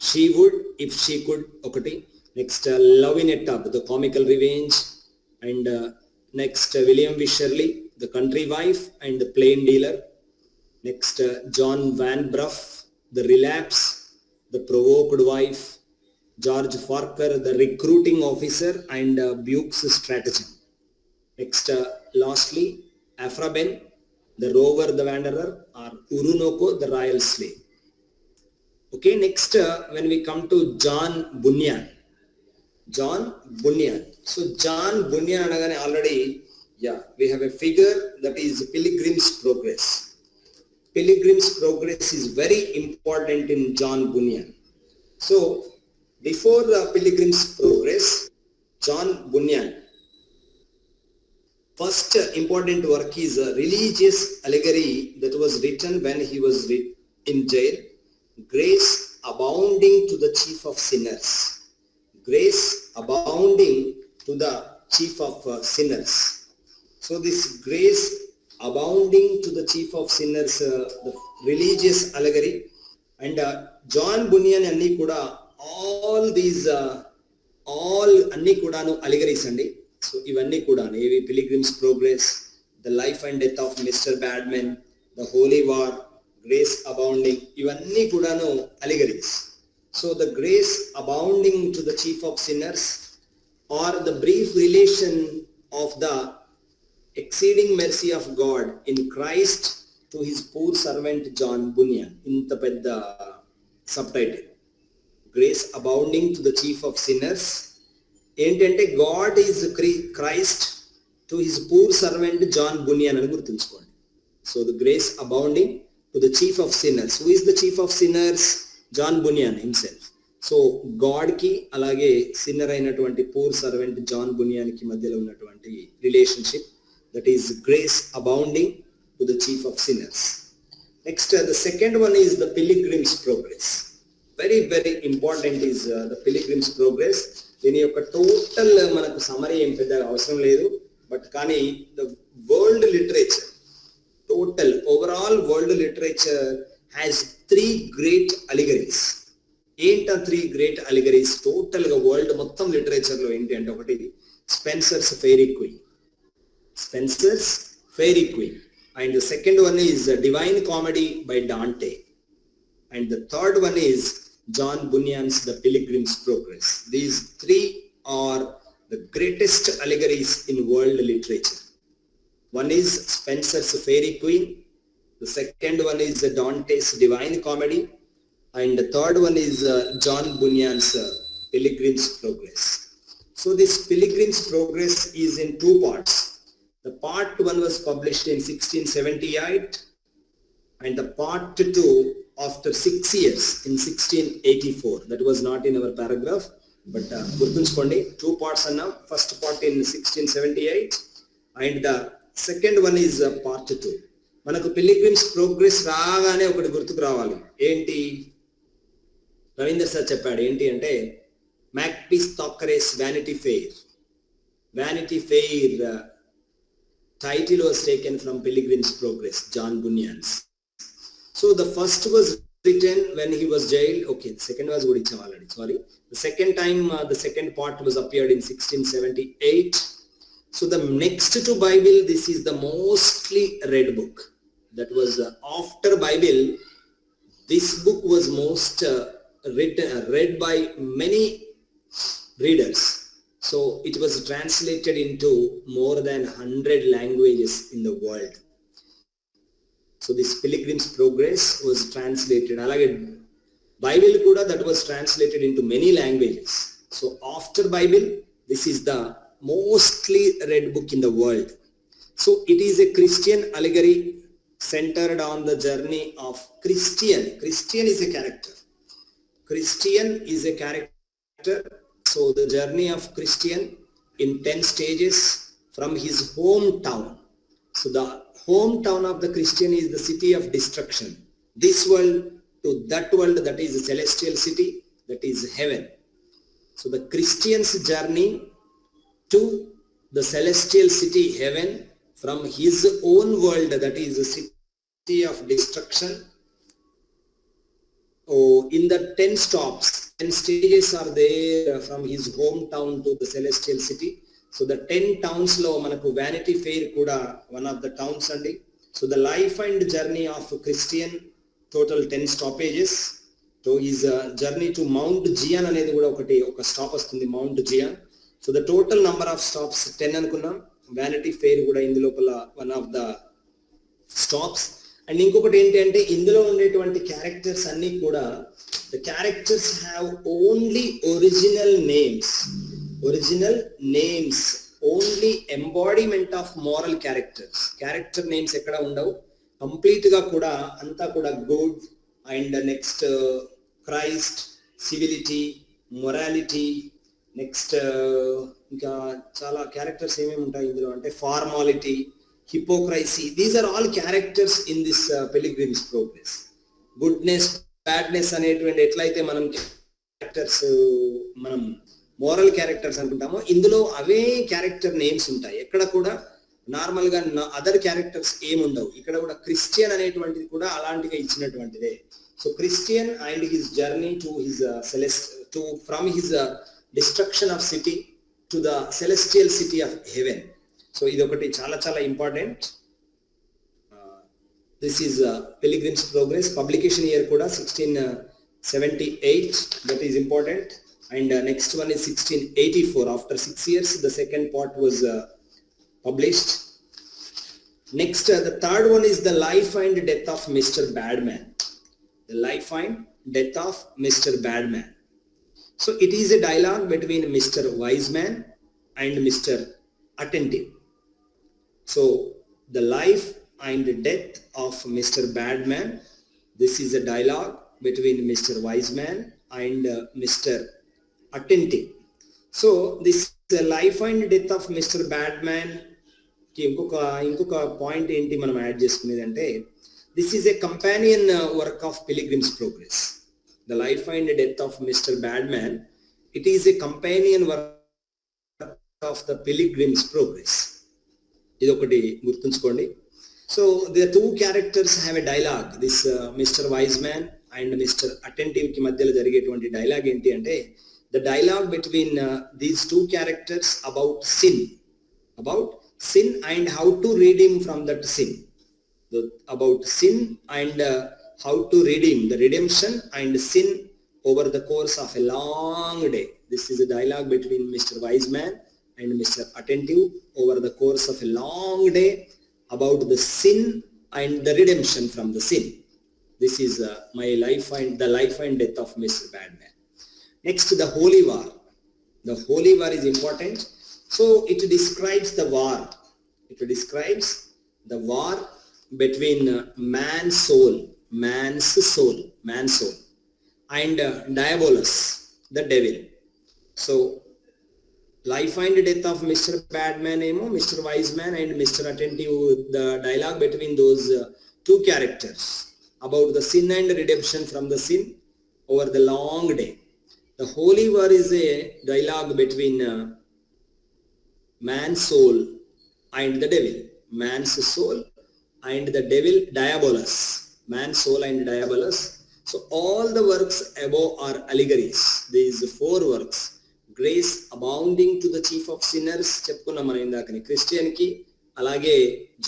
she would if she could ఒకటి. Next love in a tub, the comical revenge. And next William Wycherley, the country wife and the plain dealer. Next John Vanbrugh, the relapse, the provoked wife. George Farquhar, the recruiting officer and beaux strategy. Next, lastly, Afraben, the rover, the wanderer, or Urunoko, the royal slave. Okay, next, when we come to John Bunyan. John Bunyan. So, John Bunyan, already, we have a figure that is Pilgrim's Progress. Pilgrim's Progress is very important in John Bunyan. So, before Pilgrim's Progress, John Bunyan, first important work is a religious allegory that was written when he was in jail. Grace abounding to the chief of sinners. Grace abounding to the chief of sinners. So this grace abounding to the chief of sinners, the religious allegory. And John Bunyan anni kuda all these all anni kudanu allegories andi. So ఇవన్నీ కూడా ఏవి pilgrim's progress, the life and death of Mr Badman, the holy war, grace abounding, ఇవన్నీ కూడాను allegories. So the grace abounding to the chief of sinners or the brief relation of the exceeding mercy of God in Christ to his poor servant John Bunyan. ఇంత పెద్ద sub title, grace abounding to the chief of sinners. ఏంటంటే God is Christ to his poor servant John Bunyan అని గుర్తుంచుకోండి. So the grace abounding to the chief of sinners. Who is the chief of sinners? John Bunyan himself. So గాడ్కి అలాగే sinner అయినటువంటి poor servant John బునియాన్కి మధ్యలో ఉన్నటువంటి relationship, that is grace abounding to the chief of sinners. Next the second one is the pilgrim's progress. Very very important is the pilgrim's progress. దీని యొక్క total మనకు summary ఏం పెద్దగా అవసరం లేదు, బట్ కానీ the world literature, total overall world literature has 3 great allegories. ఏంట 3 great allegories total గా వరల్డ్ మొత్తం లిటరేచర్ లో ఏంటి అంటే, ఒకటి Spenser's faerie queene, Spenser's faerie queene. And the second one is divine comedy by Dante. And the third one is John Bunyan's The Pilgrim's Progress. These 3 are the greatest allegories in world literature. One is Spenser's Fairy Queen, the second one is Dante's Divine Comedy, and the third one is John Bunyan's Pilgrim's Progress. So this Pilgrim's Progress is in 2 parts. The part 1 was published in 1678 and the part 2 after 6 years in 1684. That was not in our paragraph, but gurtunchukondi 2 parts anna. First part in 1678 and the second one is part 2. Manaku Pilgrim's Progress raagane okati gurtuku raavali. Enti Ravindra sir cheppadu enti ante Macbeth Thackeray's Vanity Fair. Vanity Fair title was taken from Pilgrim's Progress, John Bunyan's. So the first was written when he was jailed. Okay, the second was good already. Sorry. The second time, the second part was appeared in 1678. So the next to Bible, this is the mostly read book. That was after Bible. This book was most read by many readers. So it was translated into more than 100 languages in the world. So this Pilgrim's Progress was translated. Alage Bible kuda that was translated into many languages. So after Bible, this is the mostly read book in the world. So it is a Christian allegory centered on the journey of Christian. Christian is a character. Christian is a character So the journey of Christian in 10 stages from his hometown. So the hometown of the Christian is the city of destruction. This world to that world, that is a celestial city, that is heaven. So the Christian's journey to the celestial city heaven from his own world, that is the city of destruction. Oh, in the 10 stops, 10 stages are there from his hometown to the celestial city. So the 10 towns lo manaku Vanity Fair kuda one of the towns andi. So the life and journey of Christian, total 10 stoppages. So his journey to Mount Zion అనేది కూడా ఒక stop వస్తుంది, Mount Zion. So the total number of stops 10 అనుకున్నాం. Vanity Fair కూడా ఇందులోపల one of the stops. And ఇంకొకటి ఏంటి అంటే ఇందులో ఉండేటువంటి క్యారెక్టర్స్ అన్ని కూడా the characters have only original names, only embodiment of moral character names ఎక్కడ ఉండవు. కంప్లీట్ గా కూడా అంతా కూడా good and next Christ, civility, morality, next ఇంకా చాలా క్యారెక్టర్స్ ఏమేమి ఉంటాయి ఇందులో అంటే formality, hypocrisy. These are all characters in this pilgrim's progress. Goodness, badness అనేటువంటి ఎట్లయితే మనం క్యారెక్టర్స్ మనం మోరల్ క్యారెక్టర్స్ అనుకుంటామో ఇందులో అవే క్యారెక్టర్ నేమ్స్ ఉంటాయి. ఎక్కడ కూడా నార్మల్ గా అదర్ క్యారెక్టర్స్ ఏముండవు. ఇక్కడ కూడా క్రిస్టియన్ అనేటువంటిది కూడా అలాంటిగా ఇచ్చినటువంటిదే. So Christian and his journey to his from his destruction of city to the celestial city of heaven. So ఇది ఒకటి చాలా చాలా important. This is pilgrim's progress. Publication year కూడా 1678, that is important. And next one is 1684. After 6 years the second part was published. Next the third one is the life and death of Mr. Badman. The life and death of Mr. Badman. So it is a dialogue between Mr. Wiseman and Mr. Attentive. So the life and death of Mr. Badman, this is a dialogue between Mr. Wiseman and Mr. Attentive. So this life and death of Mr. Badman కి ఇంకొక point ఏంటి మనం add చేసుకునేది అంటే this is a companion work of pilgrim's progress. The life and death of Mr Badman, it is a companion work of the pilgrim's progress. ఇది ఒకటి గుర్తుంచుకోండి. So the two characters have a dialogue. This Mr Wiseman and Mr Attentive కి మధ్యలో జరిగేటువంటి dialogue ఏంటి అంటే the dialogue between these two characters about sin and how to redeem from that sin. About sin and how to redeem, the redemption and sin over the course of a long day. This is a dialogue between Mr. Wiseman and Mr. Attentive over the course of a long day about the sin and the redemption from the sin. This is my life and the life and death of Mr. Badman. Next, the Holy War. The Holy War is important. So it describes the war. It describes the war between man's soul and Diabolus, the devil. So life and death of Mr. Badman, Mr. Wiseman and Mr. Attentive, the dialogue between those two characters about the sin and redemption from the sin over the long day. The Holy War is a dialogue between man's soul and the devil. Man's soul and the devil, Diabolus. Man's soul and Diabolus. So all the works above are allegories. These 4 works. Grace abounding to the chief of sinners. చెప్పుకున్నాం మనం ఇందాకని క్రిస్టియన్కి అలాగే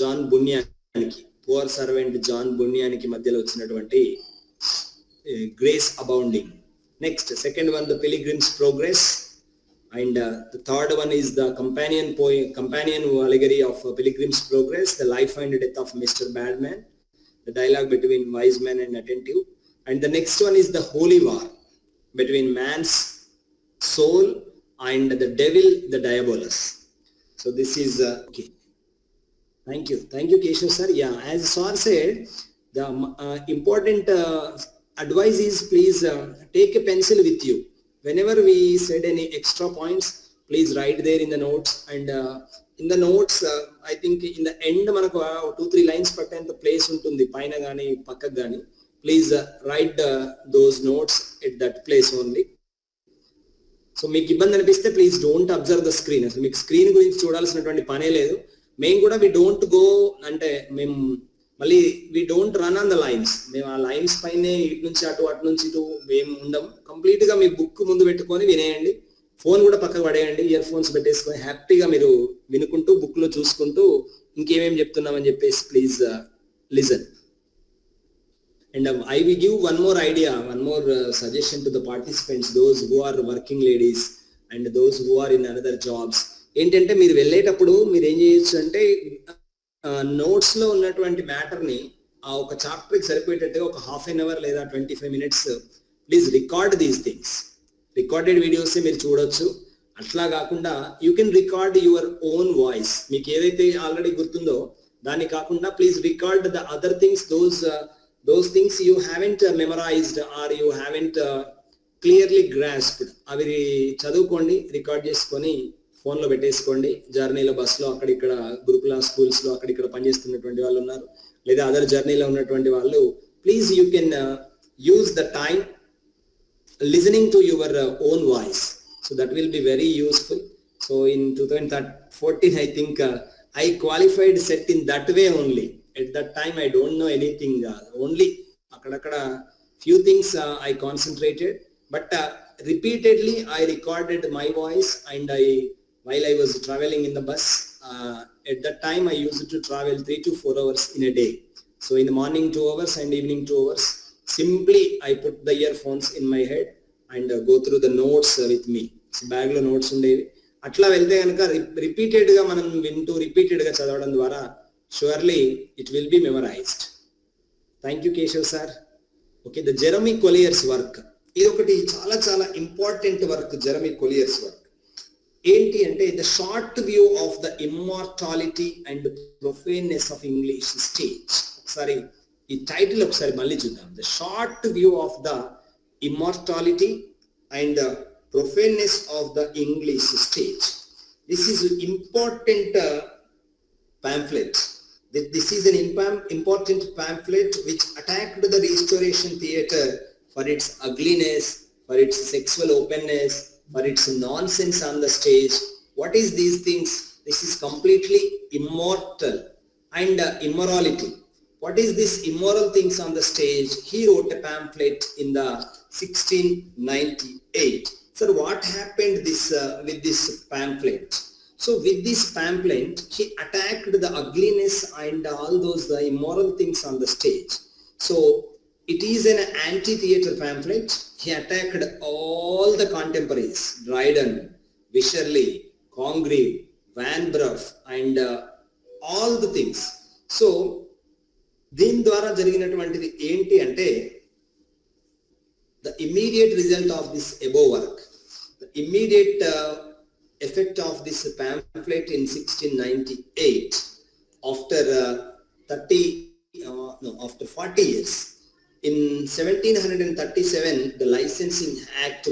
John బున్యానికి, poor servant John బున్యానికి మధ్యలో వచ్చినటువంటి grace abounding. Next second one the pilgrim's progress. And the third one is the companion allegory of Pilgrim's Progress, the life and death of Mr. Badman, the dialogue between Wiseman and Attentive. And the next one is the Holy War between man's soul and the devil, the Diabolus. So this is okay. Thank you, Keshav sir. Yeah, as sir said, the important advice is please take a pencil with you. whenever we said any extra points, please write there in the notes. And in the notes, I think in the end మనకు 2-3 lines పట్టేంత place ఉంటుంది పైన కానీ పక్కకు కానీ. Please right those notes at that place only. So మీకు ఇబ్బంది అనిపిస్తే please don't observe the screen. అసలు మీకు స్క్రీన్ గురించి చూడాల్సినటువంటి పనే లేదు. మేము కూడా వి డోంట్ గో, అంటే మేము మళ్ళీ we don't run on the lines. మేము ఆ లైన్స్ పైనే ఇటు నుంచి అటు, అటు నుంచి ఇటు మేము ఉండం. కంప్లీట్ గా మీ బుక్ ముందు పెట్టుకొని వినేయండి. ఫోన్ కూడా పక్కకు పడేయండి, ఇయర్ ఫోన్స్ పెట్టేసుకొని హ్యాపీగా మీరు వినుకుంటూ బుక్ లో చూసుకుంటూ ఇంకేమేమి చెప్తున్నామని చెప్పేసి please listen. And I will give one more idea, one more suggestion to the participants, those who are working ladies and those who are in another jobs. ఏంటంటే మీరు వెళ్ళేటప్పుడు మీరు ఏం చేయొచ్చు అంటే నోట్స్ లో ఉన్నటువంటి మ్యాటర్ ని ఆ ఒక చాప్టర్ కి సరిపోయేటట్టుగా ఒక హాఫ్ అన్ అవర్ లేదా 25 minutes please record these things. Recorded videos మీరు చూడొచ్చు. అట్లా కాకుండా you can record your own voice. మీకు ఏదైతే ఆల్రెడీ గుర్తుందో దాన్ని కాకుండా please record the other things, those things you haven't memorized or you haven't clearly grasped. అవి చదువుకోండి, రికార్డ్ చేసుకొని ఫోన్లో పెట్టేసుకోండి. జర్నీలో, బస్సులో, అక్కడిక్కడ గురుకుల స్కూల్స్లో అక్కడిక్కడ పనిచేస్తున్నటువంటి వాళ్ళు ఉన్నారు, లేదా అదర్ జర్నీలో ఉన్నటువంటి వాళ్ళు, please you can use the time listening to your own voice. So that will be very useful. So in 2014, I think I qualified set in that way only. At that time, I don't know anything. Only akkada few things I concentrated, but repeatedly I recorded my voice, and while I was traveling in the bus, at that time I used to travel 3 to 4 hours in a day. So in the morning 2 hours and evening 2 hours, simply I put the earphones in my head and go through the notes with me. So bag lo notes ఉండేవి. అట్లా వెళ్తే కనుక repeated గా మనం వింటూ repeated గా చదవడం ద్వారా surely it will be memorized. Thank you Keshav sir. Okay, the Jeremy Collier's work, ఇది ఒకటి చాలా చాలా important work. Jeremy Collier's work ఏంటి అంటే the short view of the immortality and profaneness of English stage. ఒకసారి ఈ టైటిల్ ఒకసారి మళ్ళీ చూద్దాం. The short view of the immortality and profaneness of the English stage. This is important pamphlet. This is an important pamphlet which attacked the Restoration theatre for its ugliness, for its sexual openness, for its nonsense on the stage. What is these things? This is completely immoral and immorality. What is this immoral things on the stage? He wrote a pamphlet in the 1698. So what happened with this pamphlet? So with this pamphlet, he attacked the ugliness and all those immoral things on the stage. So it is an anti-theatre pamphlet. He attacked all the contemporaries, Dryden, Wycherley, Congreve, Van Bruff, and all the things. So దీని ద్వారా జరిగినటువంటిది ఏంటి అంటే the immediate result of this above work, the immediate effect of this pamphlet in 1698, after 40 years, in 1737 the licensing act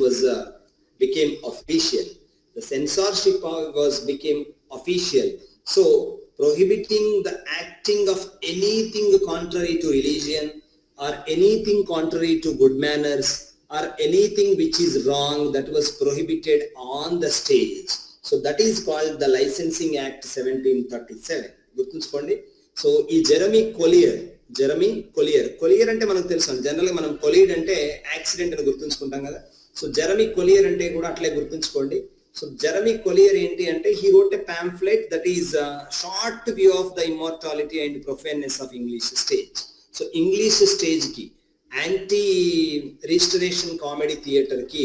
became official. The censorship became official. So prohibiting the acting of anything contrary to religion or anything contrary to good manners or anything which is wrong, that was prohibited on the stage. So that is called the Licensing Act 1737. గుర్తుంచుకోండి. So ఈ జెరమీ కొలియర్ అంటే మనకు తెలుసు, జనరల్గా మనం కొలీడ్ అంటే accident అని గుర్తుంచుకుంటాం కదా. సో జెరమీ కొలియర్ అంటే కూడా అట్లే గుర్తుంచుకోండి. సో జెరమీ కొలియర్ ఏంటి అంటే he wrote a pamphlet that is short view of the immortality and profaneness of English stage. So English stage కి యాంటీ రిస్టరేషన్ కామెడీ థియేటర్ కి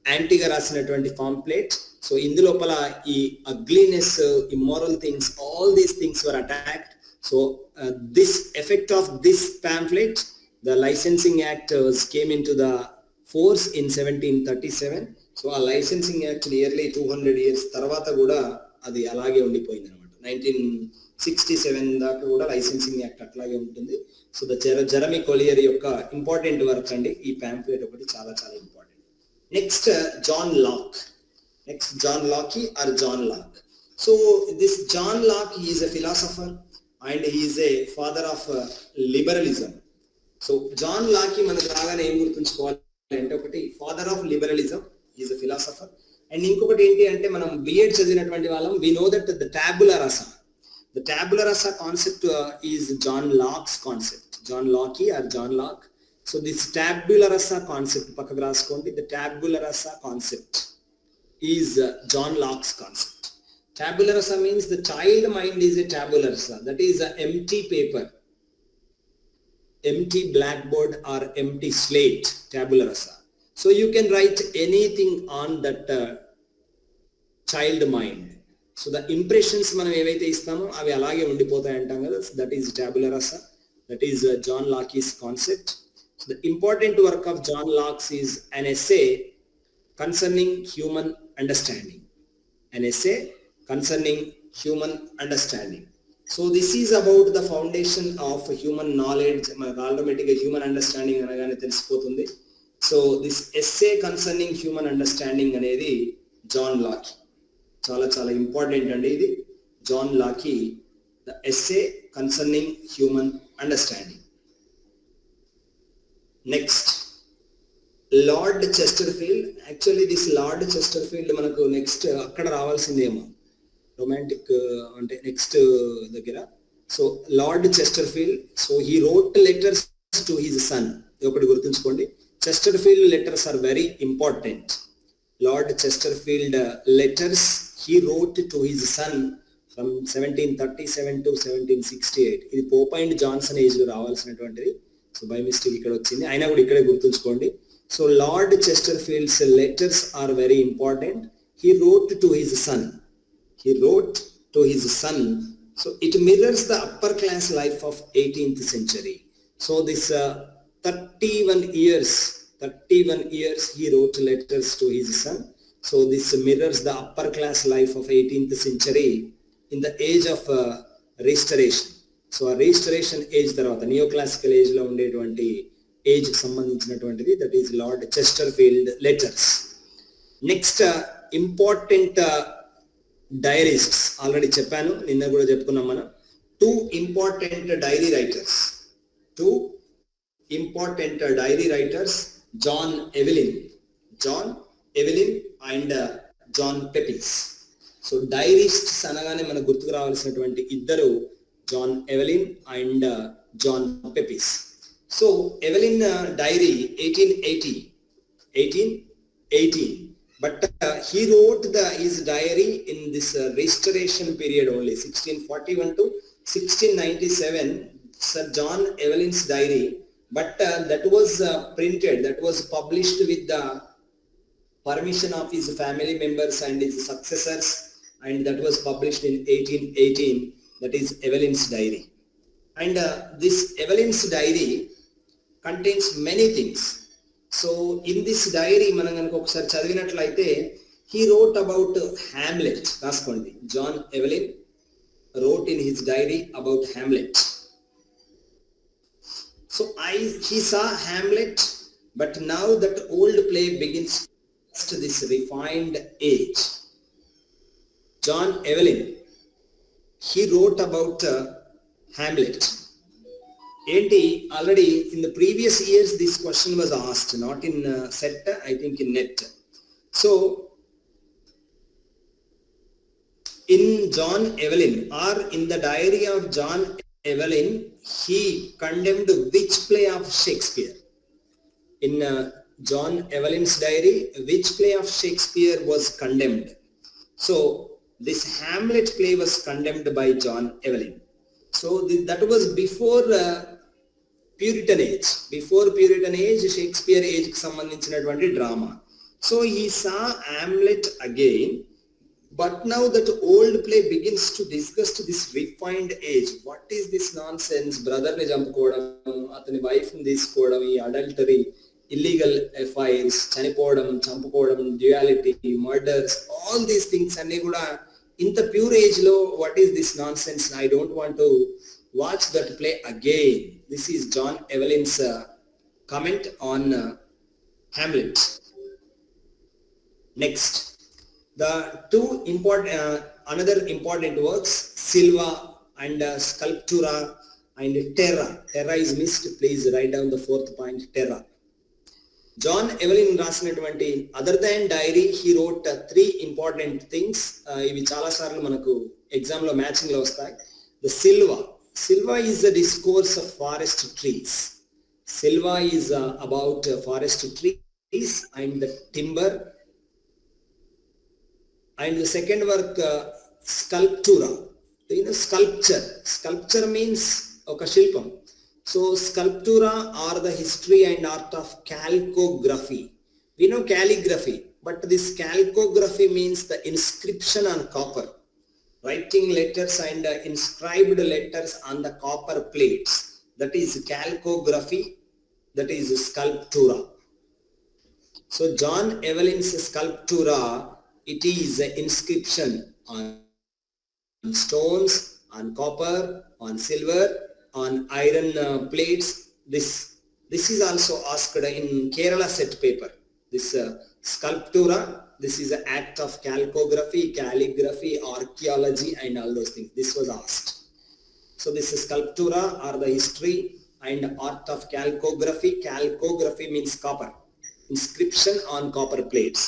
యాంటీగా రాసినటువంటి పాంప్లెట్. సో ఇందులోపల ఈ ugliness, immoral things, all these things were attacked. So this effect of this pamphlet, the licensing act came into the force in 1737. So ఆ licensing act nearly 200 years తర్వాత కూడా అది అలాగే ఉండిపోయింది అనమాట. 1967 దాకా కూడా లైసెన్సింగ్ యాక్ట్ అట్లాగే ఉంటుంది. సో ద జెరమీ కొలియర్ యొక్క ఇంపార్టెంట్ వర్క్ అండి ఈ పాంప్లెట్ ఒకటి చాలా చాలా important. Next, John Locke. Next, John Locke or John Locke. So this John Locke, he is a philosopher and he is a father of liberalism. So John లాకి మనకు రాగానే ఏం గుర్తుంచుకోవాలి అంటే, ఒకటి father of liberalism, is a philosopher. And ఇంకొకటి ఏంటి అంటే, మనం బిఎడ్ చదివినటువంటి వాళ్ళం, we know that the tabula rasa concept is John Locke's concept, John Locke or John Locke. So this tabula rasa concept పక్కకు రాసుకోండి. The tabula rasa concept is John Locke's concept. Tabula rasa means the child mind is a tabula rasa, that is a empty paper, empty blackboard or empty slate, tabula rasa. So you can write anything on that child mind. So the impressions మనం ఏవైతే ఇస్తామో అవి అలాగే ఉండిపోతాయి అంటాం కదా, that is tabula rasa. That is John Locke's concept. So the important work of John Locke is an essay concerning human understanding. An essay concerning human understanding. So this is about the foundation of human knowledge. మనకు ఆటోమేటిక్గా human understanding అనగానే తెలిసిపోతుంది. So this essay concerning human understanding అనేది John Locke. చాలా చాలా important అండి ఇది. John Locke, the essay concerning human understanding. Next, Lord Chesterfield. Actually this Lord Chesterfield మనకు నెక్స్ట్ అక్కడ రావాల్సిందేమో, రొమాంటిక్ అంటే నెక్స్ట్ దగ్గర. So Lord Chesterfield, so he wrote letters to his son. ఒకటి గుర్తుంచుకోండి, Chesterfield letters are very important. Lord Chesterfield letters he wrote to his son from 1737 to 1768. ఇది Pope and Johnson age లో రావాల్సినటువంటిది. So by mistake ఇక్కడ వచ్చింది, అయినా కూడా ఇక్కడే గుర్తుంచుకోండి. So Lord Chesterfield's letters are very important. He wrote to his son. He wrote to his son. So it mirrors the upper class life of 18th century. So this 31 years he wrote letters to his son. So this mirrors the upper class life of 18th century in the age of restoration. So a restoration age తర్వాత neoclassical age లో ఉండేటువంటి age కి సంబంధించినటువంటిది, that is Lord Chesterfield letters. Next, important diarists. Already చెప్పాను, నిన్న కూడా చెప్పుకున్నాం మనం. Two important diary writers, John Evelyn and John Pepys. So diarists అనగానే మనకు గుర్తుకు రావాల్సినటువంటి ఇద్దరు, John Evelyn and John Pepys. So Evelyn diary 1818, but he wrote his diary in this restoration period only, 1641 to 1697, Sir John Evelyn's diary. But that was printed, that was published with the permission of his family members and his successors, and that was published in 1818. That is Evelyn's diary. And this Evelyn's diary contains many things. So in this diary మనం కనుక ఒకసారి చదివినట్లయితే, he wrote about Hamlet. రాసుకోండి, John Evelyn wrote in his diary about Hamlet. So he saw Hamlet, but now that old play begins to this refined age. John Evelyn, he wrote about Hamlet. ఏంటి, already in the previous years this question was asked, not in SET, I think in NET. So in John Evelyn or in the diary of John Evelyn, he condemned which play of Shakespeare? In John Evelyn's diary, which play of Shakespeare was condemned? So this Hamlet play was condemned by John Evelyn. So that was before Puritan age. Before Puritan age, Shakespeare age కి సంబంధించినటువంటి drama. So he saw Hamlet again, but now that old play begins to discuss this refined age. What is this nonsense? Brother ని చంపుకోవడం, అతని wife ని తీసుకోవడం, ఈ adultery, illegal affairs, చనిపోవడం, చంపుకోవడం, duality, murders, all these things అన్ని కూడా ఇంత ప్యూర్ ఏజ్ లో, what is this nonsense? I don't want to watch that play again. This is John Evelyn's comment on Hamlet. Next, the two important another important works, Silva and Sculptura and Terra. Terra is missed. Please write down the fourth point, Terra. John Evelyn రాసినటువంటి other than diary he wrote three important things. ఇవి చాలా సార్లు మనకు exam లో matching లో వస్తాయి. The Silva is the discourse of forest trees. Silva is about forest trees and the timber. And the second work Sculptura. Sculpture means ఒక శిల్పం. So sculptura are the history and art of calcography. We know calligraphy, but this calcography means the inscription on copper, writing letters and inscribed letters on the copper plates. That is calcography, that is sculptura. So John Evelyn's sculptura, it is an inscription on stones, on copper, on silver, on iron plates. This is also asked in Kerala set paper. This sculptura, this is an act of calcography, calligraphy, archaeology and all those things. This was asked. So this sculptura are the history and art of calcography. Calcography means copper, inscription on copper plates.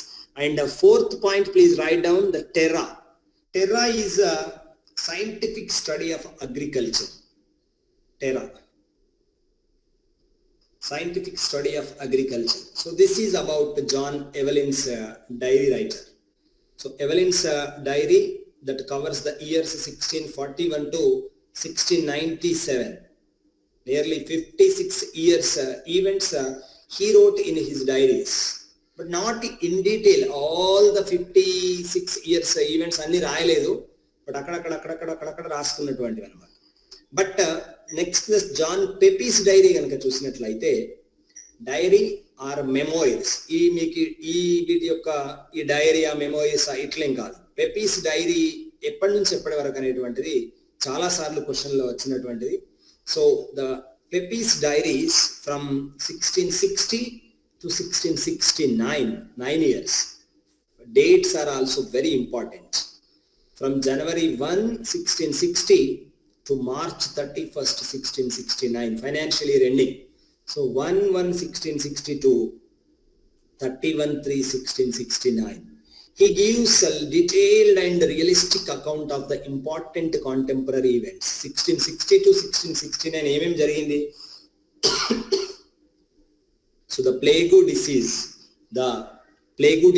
And fourth point, please write down the Terra. Terra is a scientific study of agriculture. Terra, scientific study of agriculture. So this is about John Evelyn's diary writer. So Evelyn's diary that covers the years 1641 to 1697. Nearly 56 years events he wrote in his diaries. But not in detail, all the 56 years events అన్ని రాయలేదు. But అక్కడక్కడ రాసుకున్నటువంటివి అనమాట. But next John పెపీస్ dairy కనుక చూసినట్లయితే, dairy are memoirs, ఈ మీకు ఈ వీటి యొక్క ఈ డైరీ ఆ మెమోయిర్స్ ఇట్లేం కాదు. పెపీస్ డైరీ ఎప్పటి నుంచి ఎప్పటి వరకు అనేటువంటిది చాలా సార్లు క్వశ్చన్లో వచ్చినటువంటిది. So the Pepys diaries from 1660 to 1669, 9 years. Dates are also very important. From January 1, 1660 to March 31st, 1669, financial year ending. So 1/1/1660 to 31/3/1669. He gives a detailed and realistic account of the important contemporary events. 1660 to 1669 ఏమేం జరిగింది? So the plague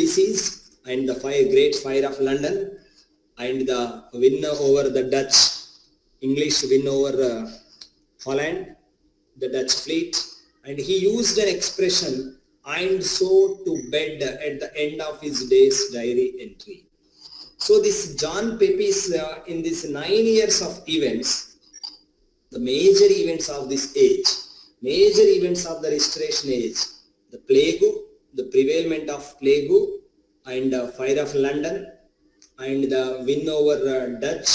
disease and the great fire of London and the win over the Dutch, English win over Holland, the Dutch fleet, and he used an expression, "and so to bed" at the end of his day's diary entry. So this John Pepys, in these 9 years of events, the major events of this age, major events of the Restoration age, the plague, the prevailment of plague and fire of London and the win over Dutch,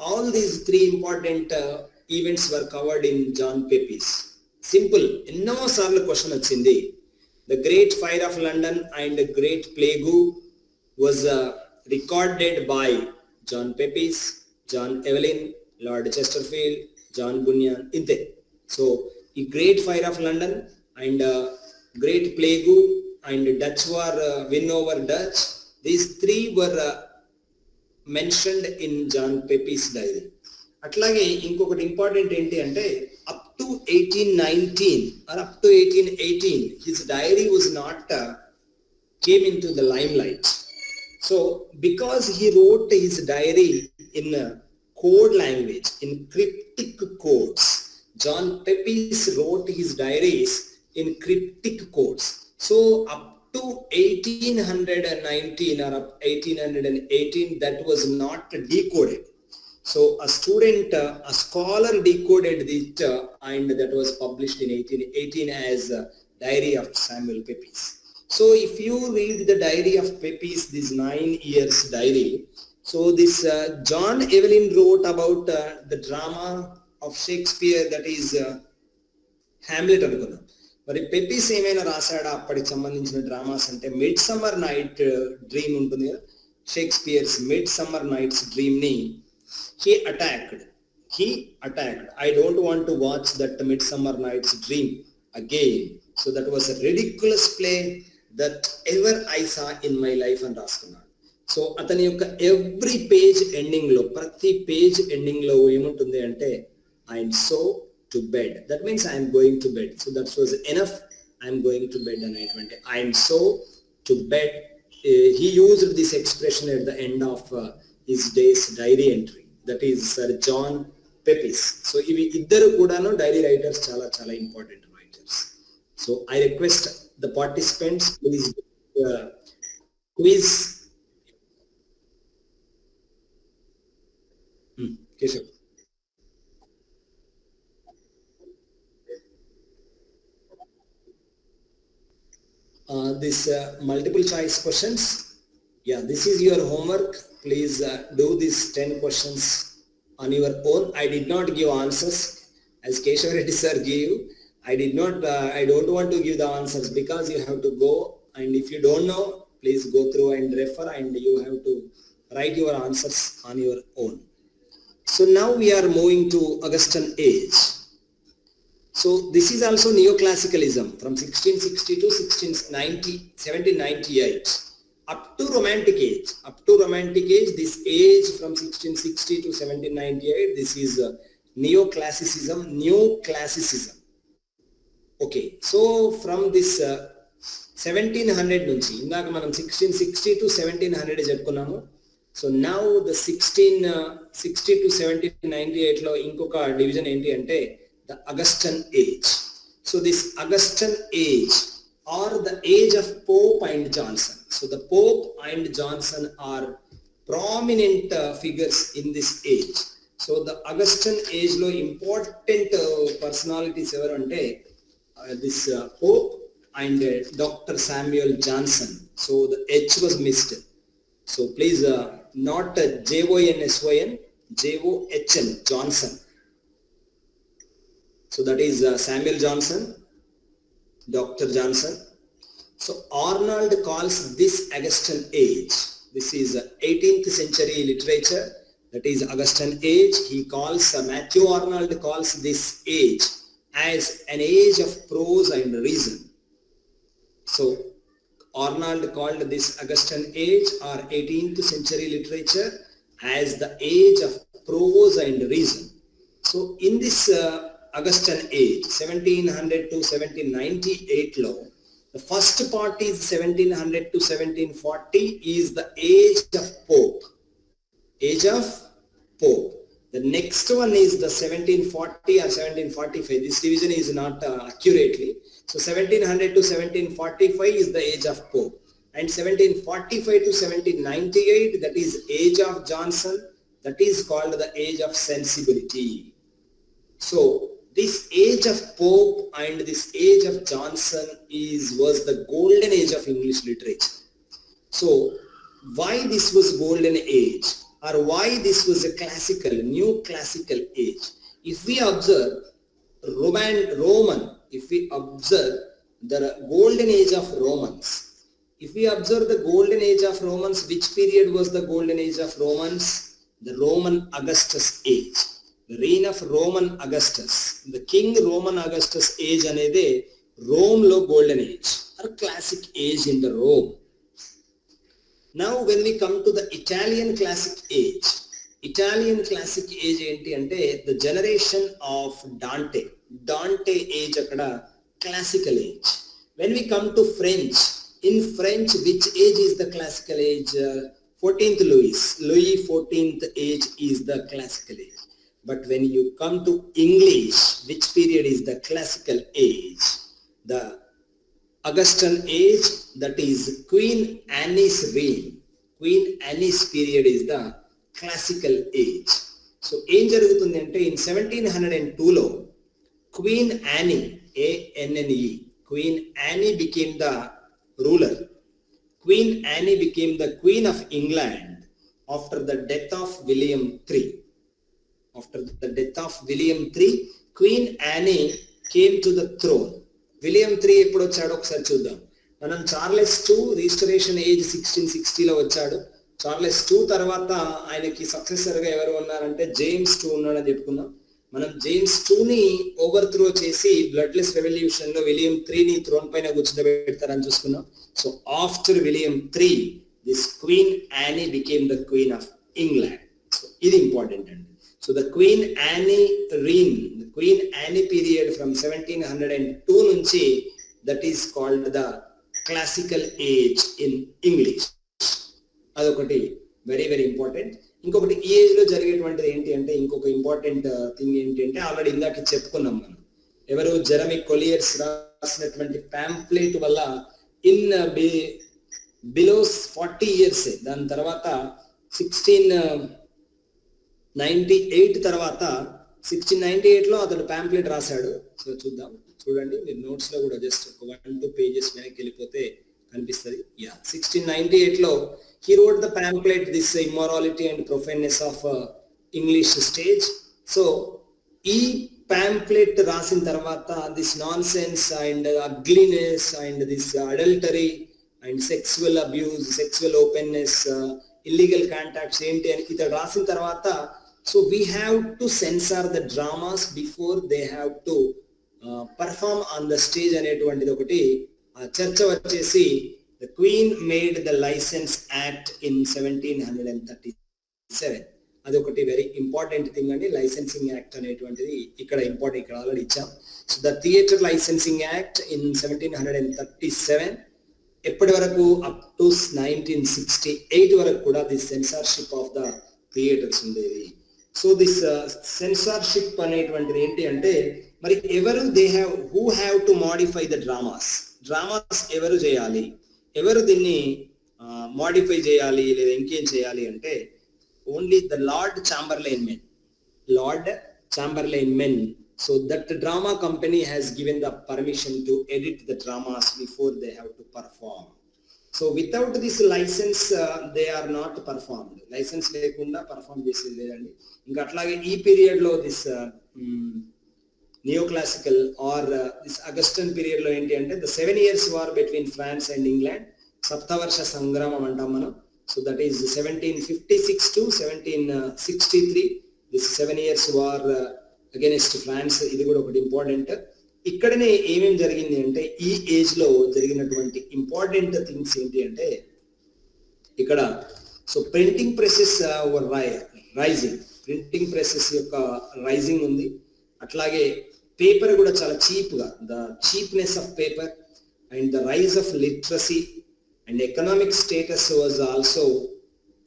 all these three important events were covered in John Pepys. Simple, ఎన్నో సార్లు question వచ్చింది. The great fire of London and the great plague was recorded by John Pepys, John Evelyn, Lord Chesterfield, John Bunyan, ఇంతే. So ఈ great fire of London and great plague and Dutch war, win over Dutch, these three were mentioned in John Pepys diary. అట్లాగే ఇంకొకటి important ఏంటి అంటే, up to 1819 or up to 1818 his diary was not came into the limelight. So because he wrote his diary in code language, in cryptic codes, John Pepys wrote his diaries in cryptic codes. So up to 1819 or up 1818 that was not decoded. So a student, a scholar decoded it and that was published in 1818 as Diary of Samuel Pepys. So if you read the Diary of Pepys, this 9 years diary, so this John Evelyn wrote about the drama of Shakespeare, that is Hamlet అనుకున్నాం. మరి పెపిస్ ఏమైనా రాశాడా అప్పటికి సంబంధించిన dramas అంటే mid summer night dream ఉంటుంది కదా, Shakespeare's mid summer nights dream ని he attacked I don't want to watch that midsummer night's dream again, so that was a ridiculous play that ever I saw in my life అని రాసుకున్నాడు. So అతని యొక్క every page ending లో, ప్రతి page ending లో ఏముంటుంది అంటే I'm so to bed, that means I'm going to bed, so that was enough, I'm going to bed అనేటువంటి I'm so to bed. He used this expression at the end of his day's diary entry, that is Sir John Pepys. So ఇవి ఇద్దరు కూడాను dairy writers, చాలా చాలా important writers. So I request the participants please quiz. Keshav, this multiple choice questions. Yeah, this is your homework. Please do these 10 questions on your own. I did not give answers as Keshav Reddy sir gave. I don't want to give the answers because you have to go, and if you don't know, please go through and refer, and you have to write your answers on your own. So now we are moving to Augustan age. So this is also neoclassicalism from 1660 to 1798 up to romantic age. This age from 1660 to 1798, this is new classicism. Okay, so from this 1700 నుంచి ఇందాక మనం 1660 to 1700 చెప్పుకున్నాము. So now the 1660 to 1798 లో ఇంకొక division ఏంటి అంటే the Augustan age. So this Augustan age or the age of Pope and Johnson. So the Pope and Johnson are prominent figures in this age. So the Augustan age lo important personalities ever ante this Pope and Dr. Samuel Johnson. So the H was missed. So please not J-O-N-S-Y-N, J-O-H-N, Johnson. So that is Samuel Johnson, Dr. Johnson. So Arnold calls this Augustan age, this is 18th century literature, that is Augustan age. He calls, Matthew Arnold calls this age as an age of prose and reason. So Arnold called this Augustan age or 18th century literature as the age of prose and reason. So in this Augustan age, 1700 to 1798 law, the first part is 1700 to 1740 is the age of Pope. The next one is the 1740 or 1745. This division is not accurately. So 1700 to 1745 is the age of Pope, and 1745 to 1798, that is age of Johnson, that is called the age of sensibility. So this age of Pope and this age of Johnson was the golden age of English literature. So why this was golden age, or why this was a new classical age? If we observe Roman, if we observe the golden age of Romans, which period was the golden age of Romans? The Roman Augustus age. The reign of Roman Augustus, the King Roman Augustus age anede Rome lo golden age or classic age in the Rome. Now when we come to the Italian classic age enti ante the generation of Dante age akada classical age. When we come to French, in French which age is the classical age? 14th Louis 14th age is the classical age. But when you come to English, which period is the classical age? The Augustan age, that is Queen Anne's reign. Queen Anne's period is the classical age. So ఏం జరుగుతుంది అంటే in 1702 లో Queen Anne, A-N-N-E, Queen Anne became the ruler. Queen Anne became the Queen of England after the death of William III. After the death of William III, Queen Anne came to the throne. William 3 ఎప్పుడు వచ్చాడో ఒకసారి చూద్దాం. మనం Charles 2 registration age 1660లో వచ్చాడు. Charles 2 తర్వాత ఆయనకి successor గా ఎవరు ఉన్నారంటే జేమ్స్ 2 ఉన్నాడని చెప్పుకున్నాం. మనం జేమ్స్ 2ని ఓవర్ త్రో చేసి బ్లడ్లెస్ రెవల్యూషన్ లో విలియం 3ని థ్రోన్ పైన కూర్చోబెడతారని చూసుకున్నాం. So after William 3 this queen Anne became the queen of England. So ఇది ఇంపార్టెంట్ అండి. So the Queen Anne reign, the Queen Anne period from 1702 నుంచి, that is called the classical age in English. అదొకటి very very important. ఇంకొకటి ఈ age లో జరిగేటువంటిది ఏంటి అంటే, ఇంకొక ఇంపార్టెంట్ థింగ్ ఏంటి అంటే, ఆల్రెడీ ఇందాక చెప్పుకున్నాం మనం, ఎవరు జెరమీ కొలియర్స్ రాసినటువంటి ప్యాంప్లెట్ వల్ల ఇన్ బిలో 40 years, దాని తర్వాత 1698 తర్వాత 1698లో అతను ప్యాంప్లెట్ రాశాడు. సో చూద్దాం, చూడండి మీరు నోట్స్ లో కూడా జస్ట్ ఒక 1-2 pages వెనక్కి వెళ్ళిపోతే కనిపిస్తుంది. 1698లో he wrote the pamphlet this immorality and profaneness of English stage. So ఈ ప్యాంప్లెట్ రాసిన తర్వాత this nonsense and ugliness and this adultery and sexual abuse, sexual openness, illegal contacts ఏంటి అని ఇతడు రాసిన తర్వాత, so we have to censor the dramas before they have to perform on the stage అనేటువంటిది ఒకటి చర్చ వచ్చేసి the queen made the license act in 1737. అది ఒకటి వెరీ ఇంపార్టెంట్ థింగ్ అండి. లైసెన్సింగ్ యాక్ట్ అనేటువంటిది ఇక్కడ ఇంపార్టెంట్, ఇక్కడ ఆల్రెడీ ఇచ్చాం. So the theatre licensing act in 1737 ఎప్పటి వరకు, అప్ టు 1968 వరకు కూడా the censorship of the theatres ఉండేది. సో దిస్ సెన్సార్షిప్ అనేటువంటిది ఏంటి అంటే, మరి ఎవరు who have to modify the dramas ఎవరు చేయాలి, ఎవరు దీన్ని మాడిఫై చేయాలి లేదా ఇంకేం చేయాలి అంటే, only the Lord Chamberlain men. So that the drama company has given the permission to edit the dramas before they have to perform. So without this license they are not performed. License lekunda perform chesedi ledandi. Inga atlage ee period lo this neoclassical or this Augustan period lo enti ante the 7 years war between France and England, saptavarsha sangramam antam manam. So that is 1756 to 1763, this 7 years war against France. ఇది కూడా ఒకటి important. ఇక్కడనే ఏమేమి జరిగింది అంటే, ఈ age లో జరిగినటువంటి ఇంపార్టెంట్ థింగ్స్ ఏంటి అంటే, ఇక్కడ so printing presses rising, printing presses యొక్క రైజింగ్ ఉంది. అట్లాగే పేపర్ కూడా చాలా చీప్గా, the cheapness of paper and the rise of literacy and economic status was also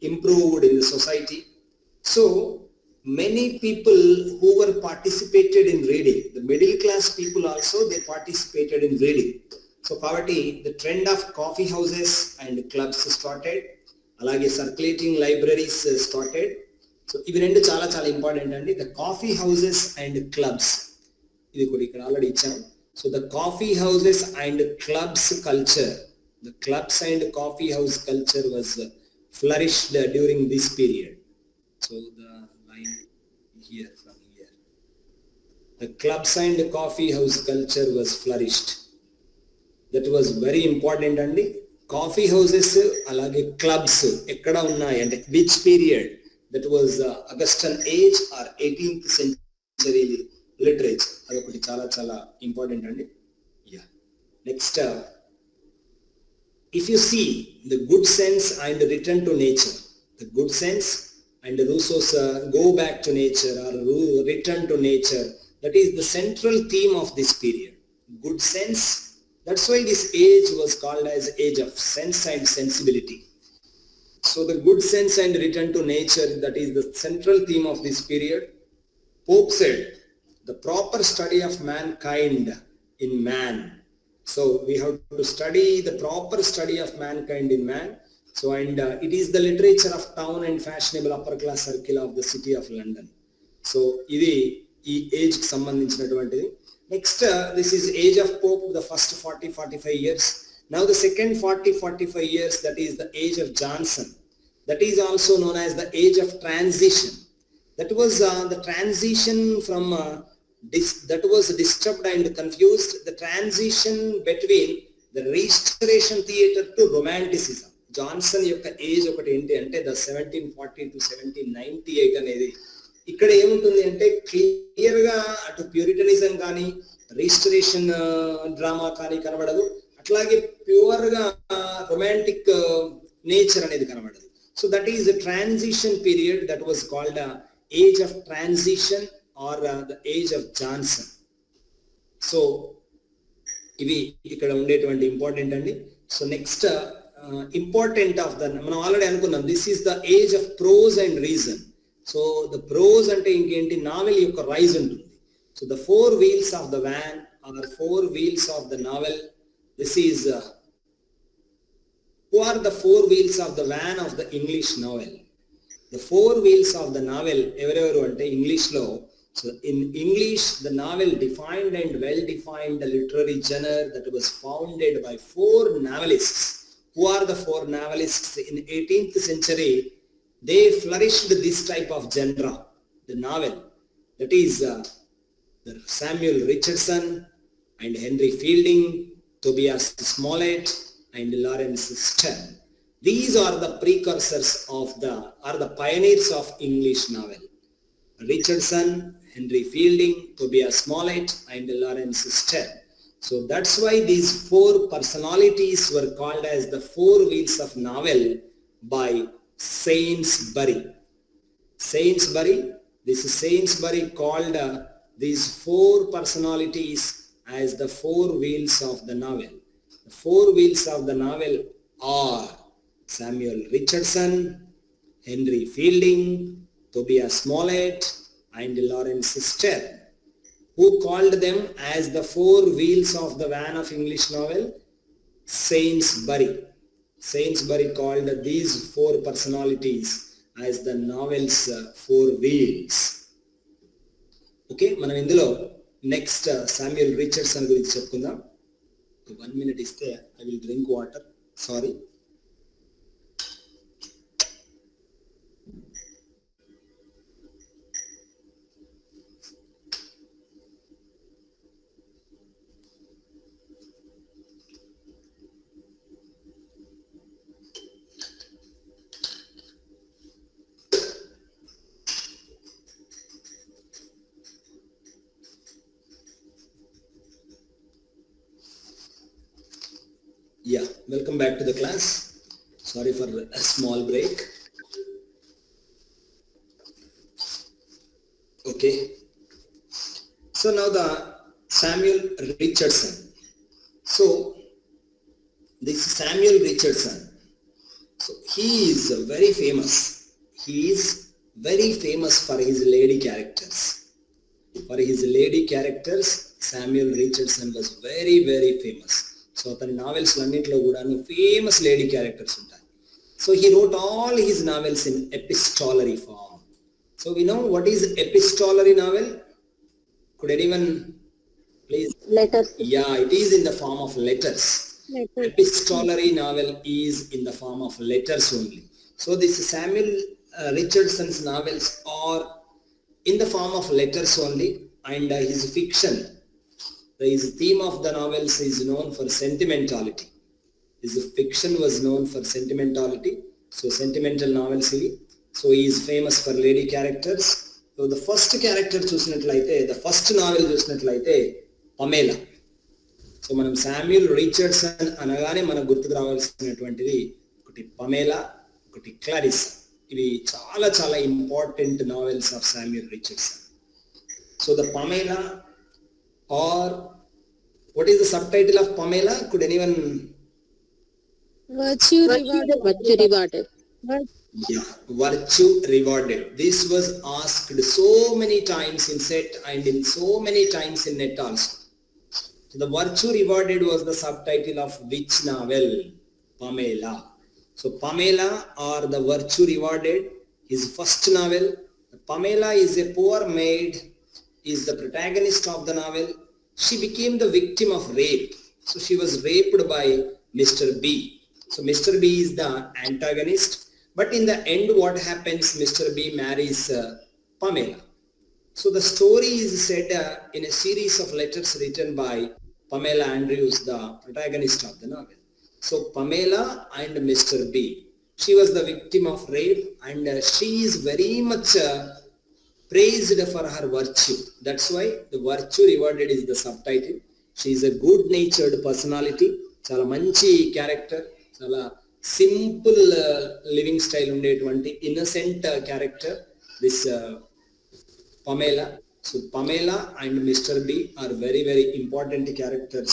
improved in the society. So many people who were participated in reading, the middle class people also, they participated in reading. So poverty, the trend of coffee houses and clubs started, alage circulating libraries started. So ivi rendu chaala important andi, the coffee houses and clubs, idi kuda ikkada already icham. So the coffee houses and clubs culture, the clubs and coffee house culture was flourished during this period. So the here from here, the clubs and coffee house culture was flourished. That was very important andi. Coffee houses alage clubs ekkada unnai ante which period, that was Augustan age or 18th century literature. adokati చాలా important andi. Next, if you see the good sense and return to nature, the good sense and Rousseau's go back to nature or return to nature, that is the central theme of this period. Good sense, that's why this age was called as age of sense and sensibility. So the good sense and return to nature, that is the central theme of this period. Pope said, the proper study of mankind in man. So we have to study the proper study of mankind in man. So and it is the literature of town and fashionable upper class circle of the city of London. So ఇది ఈ age కి సంబంధించినటువంటిది. Next this is age of Pope, the first 40-45 years. Now the second 40-45 years, that is the age of Johnson. That is also known as the age of transition. That was the transition from that was disturbed and confused the transition between the restoration theater to romanticism. Johnson యొక్క age ఒకటి ఏంటి అంటే the 1740 to 1798 అనేది ఇక్కడ ఏముంటుంది అంటే క్లియర్గా అటు ప్యూరిటనిజం కానీ రీస్టరేషన్ డ్రామా కానీ కనబడదు, అట్లాగే ప్యూర్గా రొమాంటిక్ నేచర్ అనేది కనబడదు. So that is the transition period that was called age of transition or the age of Johnson. So ఇవి ఇక్కడ ఉండేటువంటి ఇంపార్టెంట్ అండి. So next important of the మనం ఆల్రెడీ అనుకున్నాం this is the age of prose and reason. So the prose అంటే ఇంకేంటి, novel యొక్క rise ఉంటుంది. So the 4 wheels of the van or 4 wheels of the novel. This is who are the 4 wheels of the van of the English novel. The 4 wheels of the novel ఎవరెవరు అంటే ఇంగ్లీష్లో. So in English, the novel defined and well-defined the literary genre that was founded by 4 novelists. Who are the 4 novelists? In 18th century, they flourished this type of genre, the novel. That is the Samuel Richardson and Henry Fielding, Tobias Smollett and Lawrence Stern. These are the precursors are the pioneers of English novel. Richardson, Henry Fielding, Tobias Smollett and Lawrence Stern. So that's why these 4 personalities were called as the 4 wheels of novel by Sainsbury. This Sainsbury called these 4 personalities as the 4 wheels of the novel. The 4 wheels of the novel are Samuel Richardson, Henry Fielding, Tobias Smollett and Lawrence Stern. Who called them as the 4 wheels of the van of English novel? Sainsbury called these 4 personalities as the novel's 4 wheels. Okay, మనం ఇందులో next Samuel Richardson గురించి చెప్పుకుందాం. 1 minute ఇస్తే I will drink water. Sorry. Yeah, welcome back to the class. Sorry for a small break. Okay. So now the Samuel Richardson. So this Samuel Richardson. So he is very famous. He is very famous for his lady characters. For his lady characters, Samuel Richardson was very, very famous. So అతని novels అన్నింటిలో కూడా famous lady characters ఉంటాయి. So he wrote all his novels in epistolary form. So we know what is epistolary novel? Could anyone please? Letters. Yeah, it is in the form of letters. Epistolary novel is in the form of letters only. So this Samuel Richardson's novels are in the form of letters only, and his fiction, his theme of the novels is known for sentimentality. His fiction was known for sentimentality. So sentimental novels ivi. So he is famous for lady characters. So the first character చూసినట్లయితే, the first novel చూసినట్లయితే Pamela. So మనం Samuel Richardson అనగానే మనకు గుర్తుకు రావాల్సినటువంటిది ఒకటి Pamela, ఒకటి Claris. ఇవి చాలా చాలా important novels of Samuel Richardson. So the Pamela, or what is the subtitle of Pamela? Could anyone? Virtue rewarded. Yeah, Virtue Rewarded. This was asked so many times in set and in so many times in net also. So the Virtue Rewarded was the subtitle of which novel? Pamela. So Pamela or the Virtue Rewarded, his first novel. Pamela is a poor maid, is the protagonist of the novel. She became the victim of rape. So she was raped by Mr. B. So Mr. B is the antagonist. But in the end, what happens? Mr. B marries Pamela. So the story is said in a series of letters written by Pamela Andrews, the protagonist of the novel. So Pamela and Mr. B, she was the victim of rape, and she is very much praised for her virtue. That's why the virtue rewarded is the subtitle. She is a good natured personality, చాలా మంచి character, చాలా simple living style ఉండేటువంటి innocent character this Pamela. So Pamela and Mr. B are very, very important characters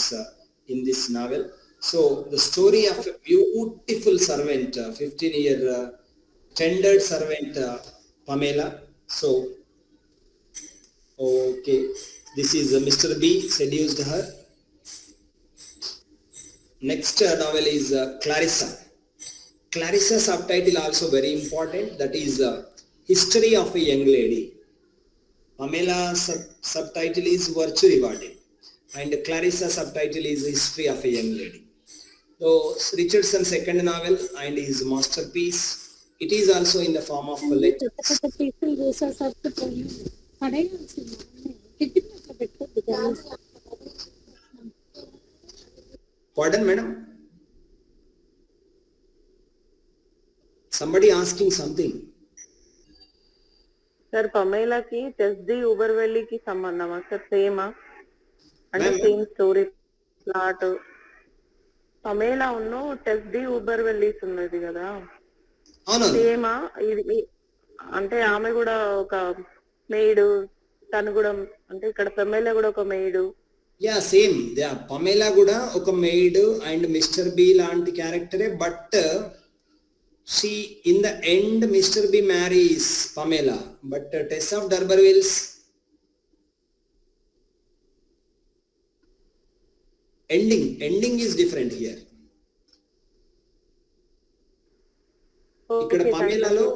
in this novel. So the story of a beautiful servant, 15-year tendered servant, Pamela. So, okay, this is Mr. B seduced her. Next novel is Clarissa. Clarissa subtitle also very important. That is History of a Young Lady. Pamela subtitle is Virtue Rewarded, and Clarissa subtitle is History of a Young Lady. So Richardson's second novel and his masterpiece. It is also in the form of letters. Pardon, madam? Somebody asking something. Sir పమేలాకి Tess the ఊబర్వెల్లికి సంబంధమా sir? సేమా అంటే same story plot? Pamela ఉన్ను టెస్ the ఊబర్వెల్లిస్ ఉన్నది కదా, సేమా ఇది? అంటే ఆమె కూడా ఒక మెయిడ్, తను కూడా అంటే ఇక్కడ పమేలా కూడా ఒక మెయిడ్. యా సేమ్, పమేలా కూడా ఒక మెయిడ్ అండ్ మిస్టర్ బి లాంటి క్యారెక్టరే, but she in the end Mr. B marries Pamela, but Tess of D'Urberville's ending is different here. ఇక్కడ పమేలాలో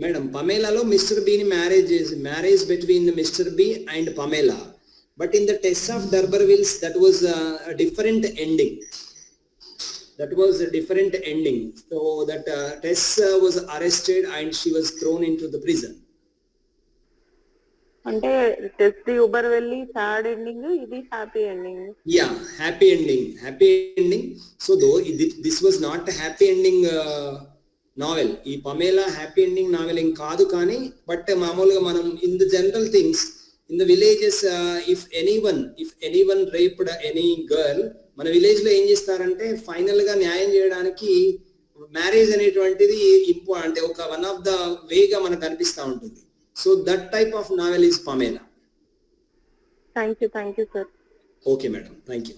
మేడం, పమేలాలో మిస్టర్ బి ని marriage between Mr B and Pamela, but in the Tess of d'Urbervilles that was a different ending. That was a different ending. So that Tess was arrested and she was thrown into the prison. అంటే టెస్ the ఊబర్వెల్లి sad ending, ఇది happy ending. Yeah, happy ending. So though this was not a happy ending novel, ఈ Pamela happy ending novel ఏం కాదు, కానీ but మామూలుగా మనం in the general things in the villages, if anyone raped any girl, మన village లో ఏం చేస్తారంటే ఫైనల్ గా న్యాయం చేయడానికి మ్యారేజ్ అనేటువంటిది అంటే ఒక వన్ ఆఫ్ ద వేగా మనకు అనిపిస్తూ ఉంటుంది. So that type of novel is Pamela. Thank you sir. Okay madam, thank you.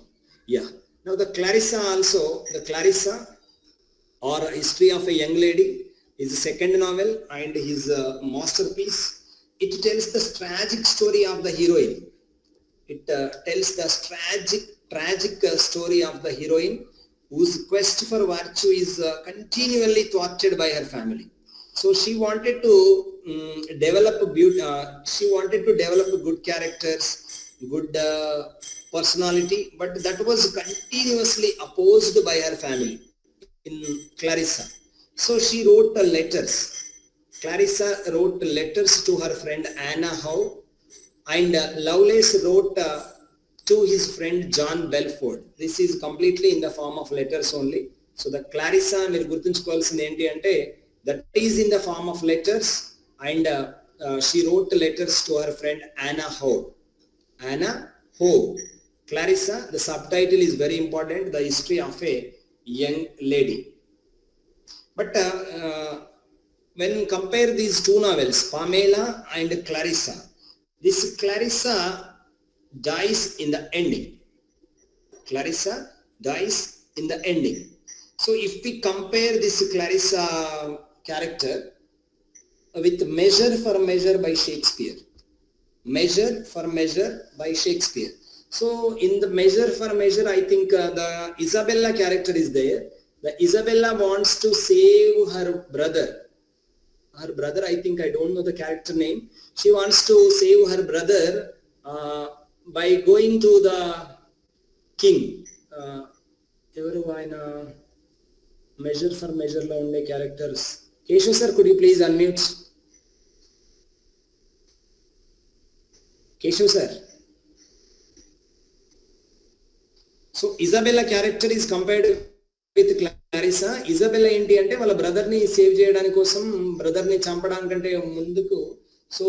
Yeah, now the Clarissa also, the Clarissa or history of a young lady is the second novel and his masterpiece. It tells the tragic story of the heroine. It tells the tragic story of the heroine whose quest for virtue is continually thwarted by her family. So she wanted to develop good characters, good personality, but that was continuously opposed by her family in Clarissa. So she wrote letters. Clarissa wrote letters to her friend Anna Howe, and Lovelace wrote to his friend John Belford. This is completely in the form of letters only. So the Clarissa మీరు గుర్తుంచుకోవాల్సింది ఏంటి అంటే that is in the form of letters, and she wrote letters to her friend Anna Howe. Clarissa, the subtitle is very important, the history of a young lady. But when compare these two novels, Pamela and Clarissa, this Clarissa dies in the ending. So if we compare this Clarissa character with Measure for Measure by Shakespeare. So in the Measure for Measure, I think the Isabella character is there. The Isabella wants to save her brother, I think, I don't know the character name. She wants to save her brother by going to the king. Evaru aina Measure for Measure lo unde characters. Keshav sir, could you please unmute? Keshav sir. So Isabella character is compared with Clarissa. Isabella ఏంటి అంటే వాళ్ళ brother ని save చేయడానికి కోసం, brother ని చంపడానికంటే ముందుకు, so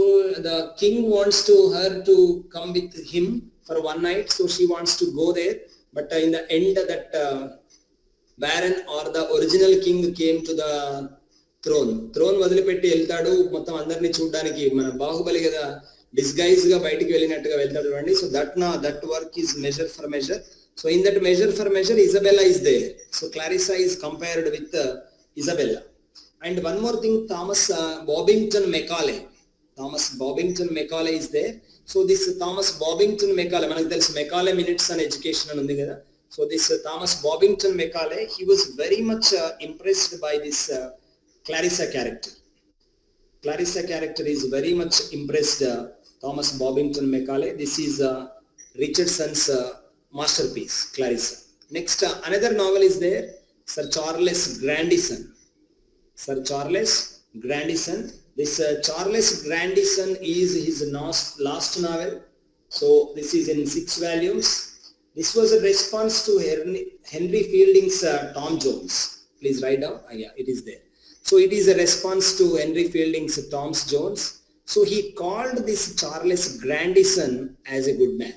the king wants to her to come with him for one night, so she wants to go there, but in the end that baron or the original king came to the throne వదిలిపెట్టి వెళ్తాడు మొత్తం అందరినీ చూడడానికి. మన బాహుబలి కదా disguise గా బయటికి వెళ్ళినట్టుగా వెళ్తాడు అండి. So that work is measure for measure. So in that measure for measure, Isabella is there. So Clarissa is compared with Isabella. And one more thing, Thomas Bobbington Macaulay. Thomas Bobbington Macaulay is there. So this Thomas Bobbington Macaulay, manaku telusu Macaulay Minutes on Education and undi kada. So this Thomas Bobbington Macaulay, he was very much impressed by this Clarissa character. Clarissa character is very much impressed Thomas Bobbington Macaulay. This is Richardson's masterpiece, Clarissa. Next, another novel is there, Sir Charles Grandison. Sir Charles Grandison. This Charles Grandison is his last novel. So this is in 6 volumes. This was a response to Henry Fielding's Tom Jones. Please write down. Yeah, it is there. So it is a response to Henry Fielding's Tom Jones. So he called this Charles Grandison as a good man.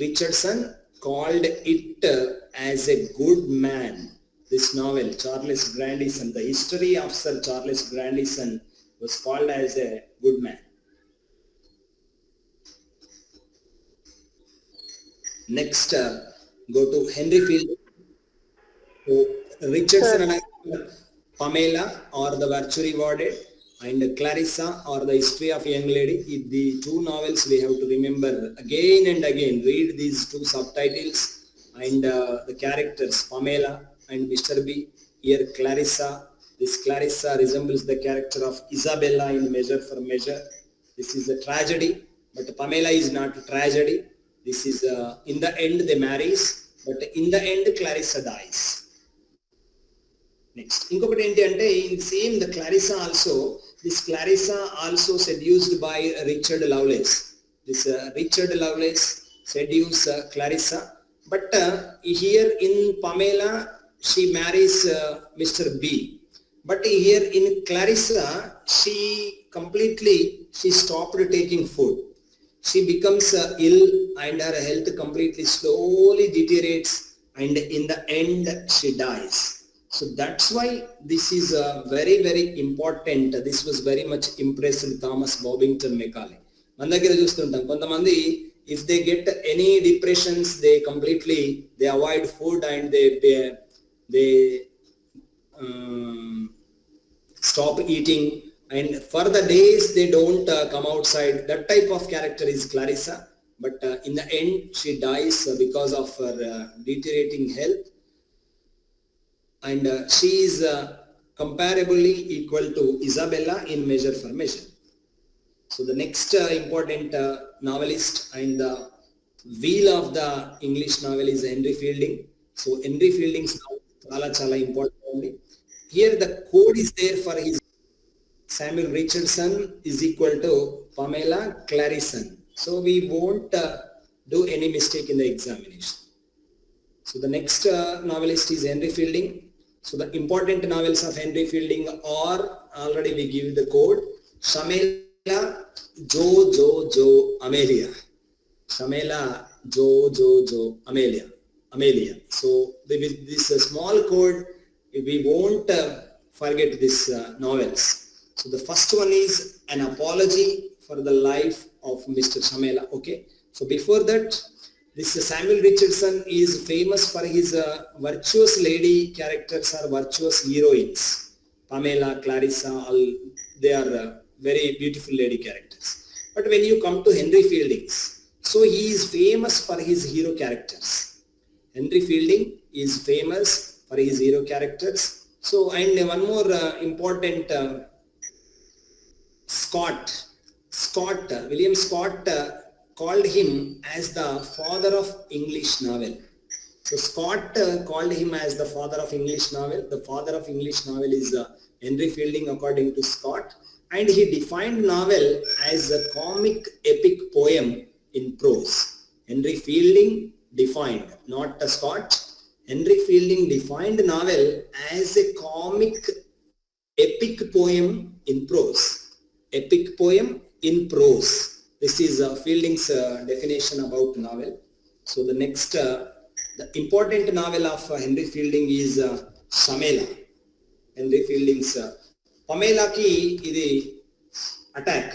Richardson called it as a good man. This novel, Charles Grandison, the history of Sir Charles Grandison was called as a good man. Next, go to Henry Fielding. So, Richardson and Pamela or the Virtue Rewarded, and Clarissa or the History of a Young Lady. The 2 novels we have to remember again and again. Read these 2 subtitles and the characters Pamela and Mr. B. Here Clarissa. This Clarissa resembles the character of Isabella in Measure for Measure. This is a tragedy, but Pamela is not a tragedy. This is in the end they marries, but in the end Clarissa dies. Next, ఇంకొకటి ఏంటి అంటే in same the Clarissa also, this Clarissa also seduced by Richard Lovelace. This Richard Lovelace seduced Clarissa, but here in Pamela she marries Mr. B, but here in Clarissa she stopped taking food. She becomes ill and her health completely slowly deteriorates, and in the end she dies. So that's why this is very, very important. This was very much impressed with Thomas Bobbington Macaulay. మన దగ్గర చూస్తుంటాం కొంతమంది, if they get any depressions, they avoid food and they stop eating, and for the days they don't come outside. That type of character is Clarissa, but in the end she dies because of her deteriorating health. And she is comparably equal to Isabella in Measure for Measure. So the next important novelist and the wheel of the English novel is Henry Fielding. So Henry Fielding's novel chala important. Here the code is there for his Samuel Richardson is equal to Pamela Clarison. So we won't do any mistake in the examination. So the next novelist is Henry Fielding. So the important novels of Henry Fielding are, already we give the code, Shamela, Jo, Amelia. Shamela, Jo, Amelia. So with this small code, we won't forget these novels. So the first one is An Apology for the Life of Mr. Shamela. Okay. So before that, this Samuel Richardson is famous for his virtuous lady characters or virtuous heroines. Pamela, Clarissa, all they are very beautiful lady characters. But when you come to Henry Fielding's, so he is famous for his hero characters. Henry Fielding is famous for his hero characters. So, and one more important William Scott called him as the father of English novel. So Scott called him as the father of English novel. The father of English novel is Henry Fielding according to Scott. and he defined novel as a comic epic poem in prose. Henry Fielding defined, not a Scott. Henry Fielding defined novel as a comic epic poem in prose. Epic poem in prose. This is Fielding's definition about novel. So the next, the important novel of Henry Fielding is Shamela. Henry Fielding's పమేలాకి ఇది attack,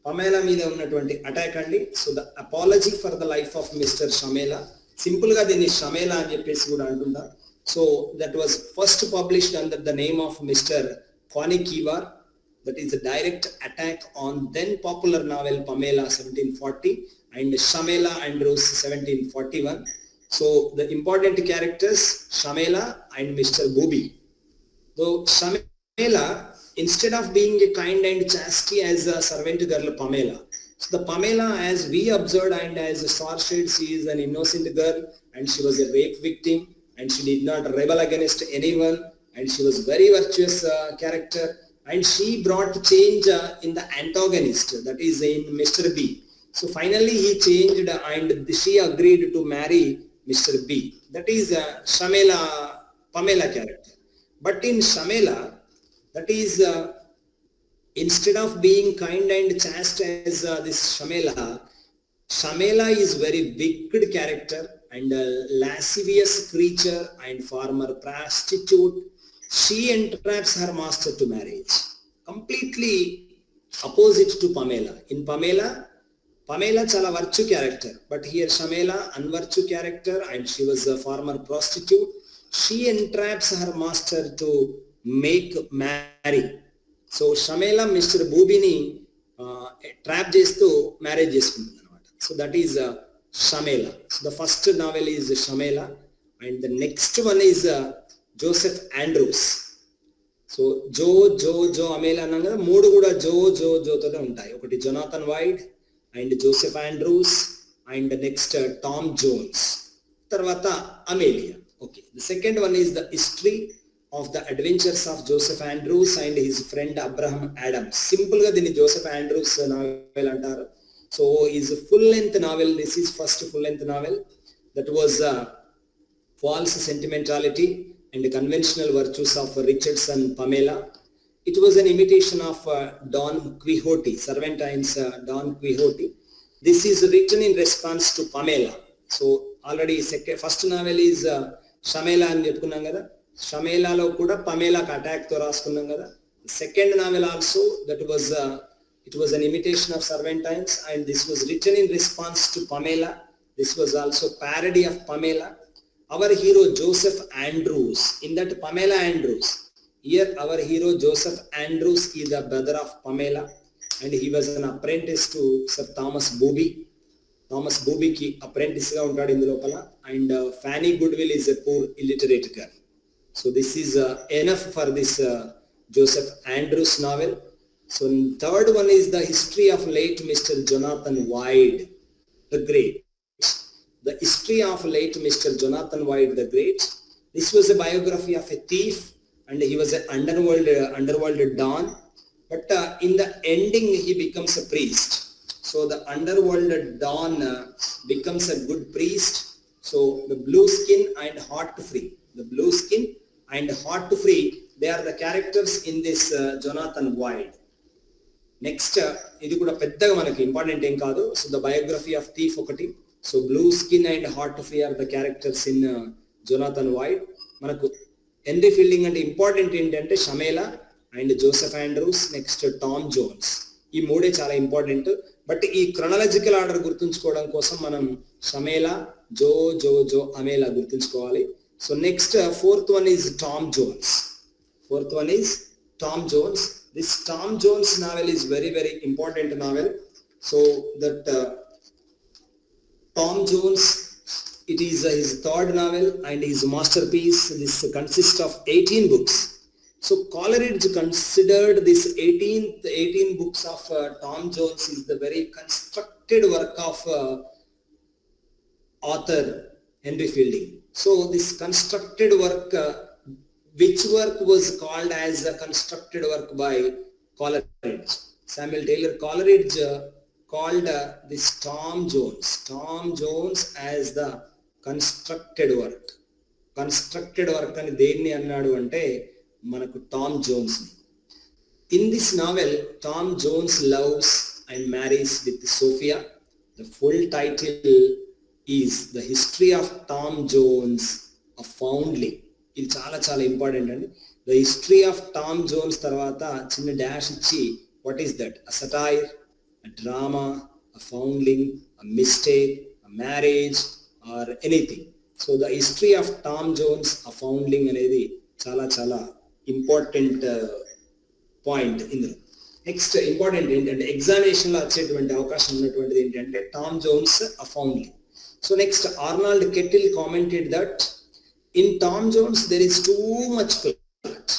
Pamela మీద ఉన్నటువంటి attack అండి. So the apology for the life of Mr Shamela, simple గా దీన్ని Shamela అని చెప్పేసి కూడా అంటున్నారు. So that was first published under the name of Mr Conny Keyber. That is a direct attack on then popular novel Pamela 1740 and Shamela Andrews 1741. So the important characters Shamela and Mr. Booby. Though Shamela, instead of being a kind and chastity as a servant girl Pamela, so the Pamela as we observed and as Sarshade, she is an innocent girl and she was a rape victim and she did not rebel against anyone and she was very virtuous character. And she brought change in the antagonist, that is in Mr. B. So finally he changed and she agreed to marry Mr. B. That is Shamela, Pamela character. But in Shamela, that is instead of being kind and chaste as this Shamela, Shamela is very wicked character and a lascivious creature and former prostitute. She entraps her master to marriage. Completely opposite to Pamela. In Pamela, Pamela chala virtue character, but here Shamela unvirtue character and she was a former prostitute. She entraps her master to make marry. So Shamela Mr. Boobini trap చేస్తూ marriage చేసుకుంటుంది అనమాట. So that is Shamela. So the first novel is Shamela and the next one is Joseph Andrews. So Jo Amela అన్నాం కదా, మూడు కూడా జోతోనే ఉంటాయి. ఒకటి Jonathan Wild and Joseph Andrews and next Tom Jones, తర్వాత Amelia. Okay, the second one is the history of the adventures of Joseph Andrews and his friend Abraham Adams. Simple గా దీన్ని జోసెఫ్ ఆండ్రూస్ నావెల్ అంటారు. So is full length novel. This is first full length novel. That was false sentimentality and conventional virtues of Richardson Pamela. It was an imitation of Don Quixote, Cervantes' Don Quixote. This is written in response to Pamela. So already first novel is Shamela అని చెప్పుకున్నాం కదా, షమేలాలో కూడా పమేలాకి అటాక్తో రాసుకున్నాం కదా. Second novel also that was it was an imitation of Cervantes and this was written in response to Pamela. This was also parody of Pamela. Our hero Joseph Andrews, in that Pamela Andrews, here our hero Joseph Andrews is the brother of Pamela and he was an apprentice to Sir Thomas Booby. Thomas Booby ki apprentice ga untadu indu lopala and Fanny Goodwill is a poor illiterate girl. So this is enough for this Joseph Andrews novel. So third one is the history of late Mr. Jonathan Wild the Great. The history of late Mr. Jonathan Wild the Great. This was a biography of a thief and he was an underworld don. But in the ending he becomes a priest. So the underworld don becomes a good priest. So the blue skin and heart free. The blue skin and heart free, they are the characters in this Jonathan Wild. Next, ఇది కూడా పెద్దగా మనకి important ఏం కాదు. So the biography of thief ఒకటి. So Blueskin and Heartfree are the characters in Jonathan Wild. మనకు Henry Fielding అంటే important ఏంటంటే Shamela and Joseph Andrews, next Tom Jones. ఈ మూడే చాలా ఇంపార్టెంట్. బట్ ఈ క్రొనాలజికల్ ఆర్డర్ గుర్తుంచుకోవడం కోసం మనం షమేలా, జో అమేలా గుర్తుంచుకోవాలి. So next fourth one is Tom Jones. Fourth one is Tom Jones. This Tom Jones novel is very, very important novel. So that Tom Jones, it is his third novel and his masterpiece. This consists of 18 books. So Coleridge considered this 18 books of Tom Jones is the very constructed work of author Henry Fielding. So this constructed work, which work was called as a constructed work by Coleridge. Samuel Taylor Coleridge called this Tom Jones as the constructed work. Constructed work అని దేన్ని అన్నాడు అంటే మనకు Tom Jones. In this novel, Tom Jones loves and marries with Sophia. The full title is The History of Tom Jones, a Foundling. ఇది చాలా చాలా important అండి. The History of Tom Jones తర్వాత చిన్న డాష్ ఇచ్చి what is that? A satire, a drama, a foundling, a mistake, a marriage or anything. So the history of Tom Jones, a foundling అనేది చాలా చాలా ఇంపార్టెంట్ పాయింట్ ఇందులో. Next important ఏంటంటే ఎగ్జామినేషన్లో వచ్చేటువంటి అవకాశం ఉన్నటువంటిది ఏంటంటే Tom Jones a foundling. So next Arnold Kettle commented that in Tom Jones there is too much plot.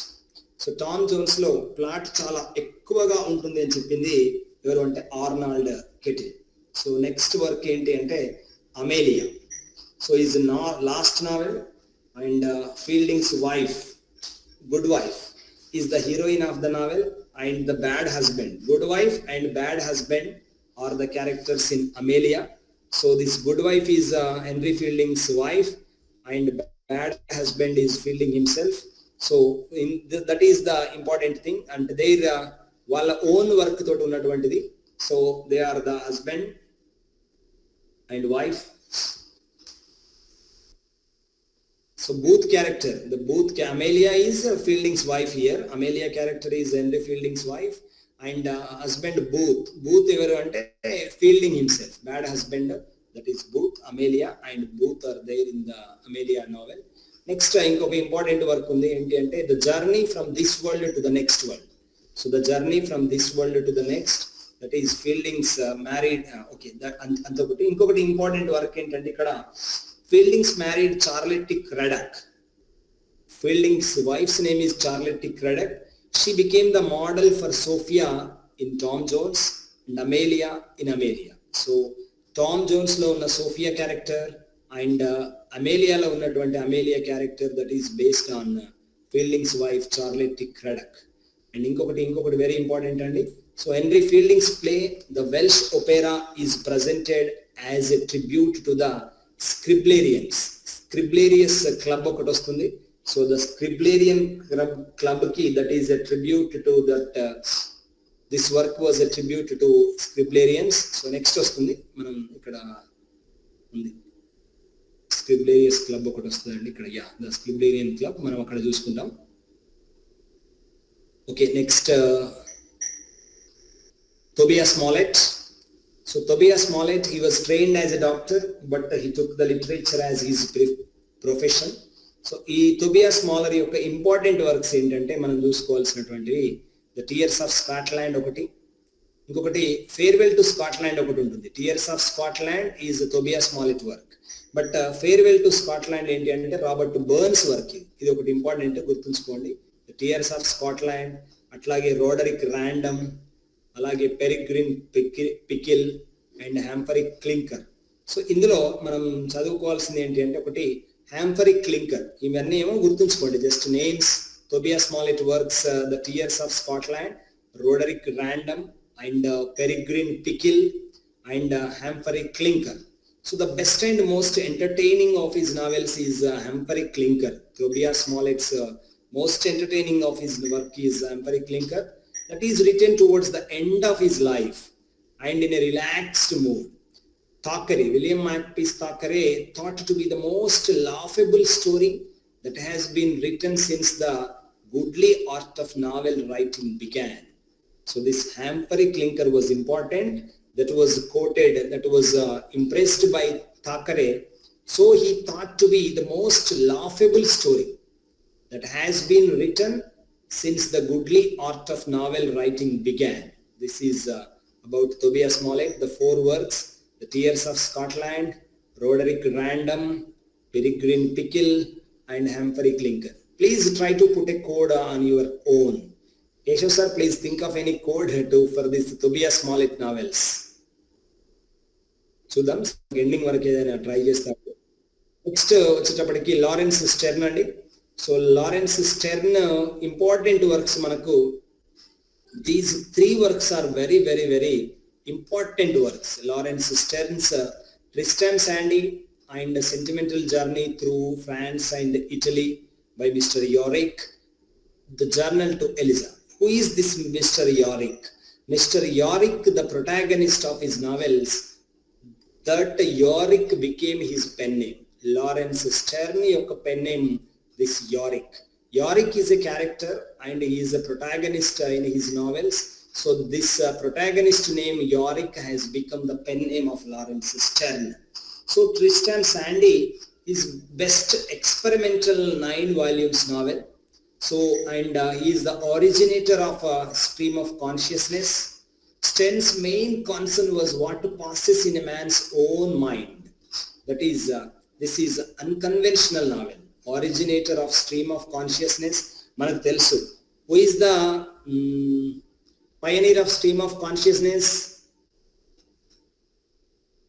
So Tom Jones లో ప్లాట్ చాలా ఎక్కువగా ఉంటుంది అని చెప్పింది ఎవరు అంటే Arnold Kettle. So next work ఏంటి అంటే Amelia. So his last novel and Fielding's wife, Good Wife, is the heroine of the novel, and the bad husband. Good Wife and bad husband are the characters in Amelia. So this good wife is Henry Fielding's wife, and bad husband is Fielding himself. So that is the important thing, and their వాళ్ళ own work తోటి ఉన్నటువంటిది. So they are the husband and wife. So Booth character, Amelia is Fielding's wife here. Amelia character is Henry Fielding's wife, and husband Booth evaru ante Fielding himself. Bad husband, that is Booth. Amelia and Booth are there in the Amelia novel. Next inkoka important work undi enti ante the journey from this world to the next world. So the journey from this world to the next, that is Fielding's married. Okay, that antokati inkokati important work entante ikkada Fielding's married Charlotte Craddock. Fielding's wife's name is Charlotte Craddock. She became the model for Sophia in Tom Jones and Amelia in Amelia. So Tom Jones lo unna Sophia character and Amelia lo unnatuvanti Amelia character that is based on Fielding's wife Charlotte Craddock. And inkokati very important andi. So Henry Fielding's play The Welsh Opera is presented as a tribute to the Scriblerius club ఒకటి వస్తుంది. So the Scriblerian club కి that is a tribute to that this work was a tribute to Scriblerians. So next వస్తుంది మనం ఇక్కడ ఉంది స్క్రిబ్లేరియస్ club ఒకటి వస్తుందండి ఇక్కడ. యా ద స్క్రిబ్లేరియన్ క్లబ్ మనం అక్కడ చూసుకుంటాం. Okay next Tobias Smollett. So Tobias Smollett, he was trained as a doctor, but he took the literature as his profession. So ఈ Tobias Smollett యొక్క ఇంపార్టెంట్ వర్క్స్ ఏంటంటే మనం చూసుకోవాల్సినటువంటివి ద టియర్స్ ఆఫ్ స్కాట్లాండ్ ఒకటి, ఇంకొకటి farewell to Scotland ఒకటి ఉంటుంది. Tears of Scotland is Tobias Smollett work, but farewell to Scotland ఏంటి అంటే రాబర్ట్ బర్న్స్ వర్క్. ఇది ఒకటి ఇంపార్టెంట్ గుర్తుంచుకోండి. టియర్స్ ఆఫ్ స్కాట్లాండ్, అట్లాగే రోడరిక్ ర్యాండమ్, అలాగే Peregrine Pickle and Humphry Clinker. So ఇందులో మనం చదువుకోవాల్సింది ఏంటి అంటే ఒకటి హ్యాంఫరిక్ క్లింకర్. ఇవన్నీ ఏమో గుర్తుంచుకోండి, just names. Tobias Smollett works The Tears of Scotland, Roderick Random and Peregrine Pickle and Humphrey Clinker. So the best and most entertaining of his novels is Humphrey Clinker. Tobias Smollett's most entertaining of his work is Humphrey Clinker. That is written towards the end of his life and in a relaxed mood. Thackeray, William Makepeace Thackeray, thought to be the most laughable story that has been written since the goodly art of novel writing began. So this Humphrey Clinker was important, that was quoted, that was impressed by Thackeray. So he thought to be the most laughable story that has been written since the goodly art of novel writing began. This is about Tobias Smollett, the four works, The Tears of Scotland, Roderick Random, Peregrine Pickle and Humphrey Clinker. Please try to put a code on your own. Keshav sir, please think of any code for this Tobias Smollett novels. చూద్దాం, ending వరకు ఏదైనా try చేస్తాం. Next వచ్చేటప్పటికి Lawrence Stern అండి. So Lawrence Stern important works మనకు these three works are very, very, very important works. Lawrence Stern's Tristram Shandy and Sentimental Journey Through France and Italy by Mr. Yorick. The Journal to Eliza. Who is this Mr. Yorick? Mr. Yorick, the protagonist of his novels, that Yorick became his pen name. Lawrence Stern యొక్క pen name, this Yorick. Yorick is a character and he is a protagonist in his novels. So this protagonist name Yorick has become the pen name of Lawrence Stern. So Tristram Shandy is best experimental 9 volumes novel. So, and he is the originator of a stream of consciousness. Stern's main concern was what passes in a man's own mind. That is, this is unconventional novel. Originator of stream of consciousness. Manaku telusu. Who is the pioneer of stream of consciousness?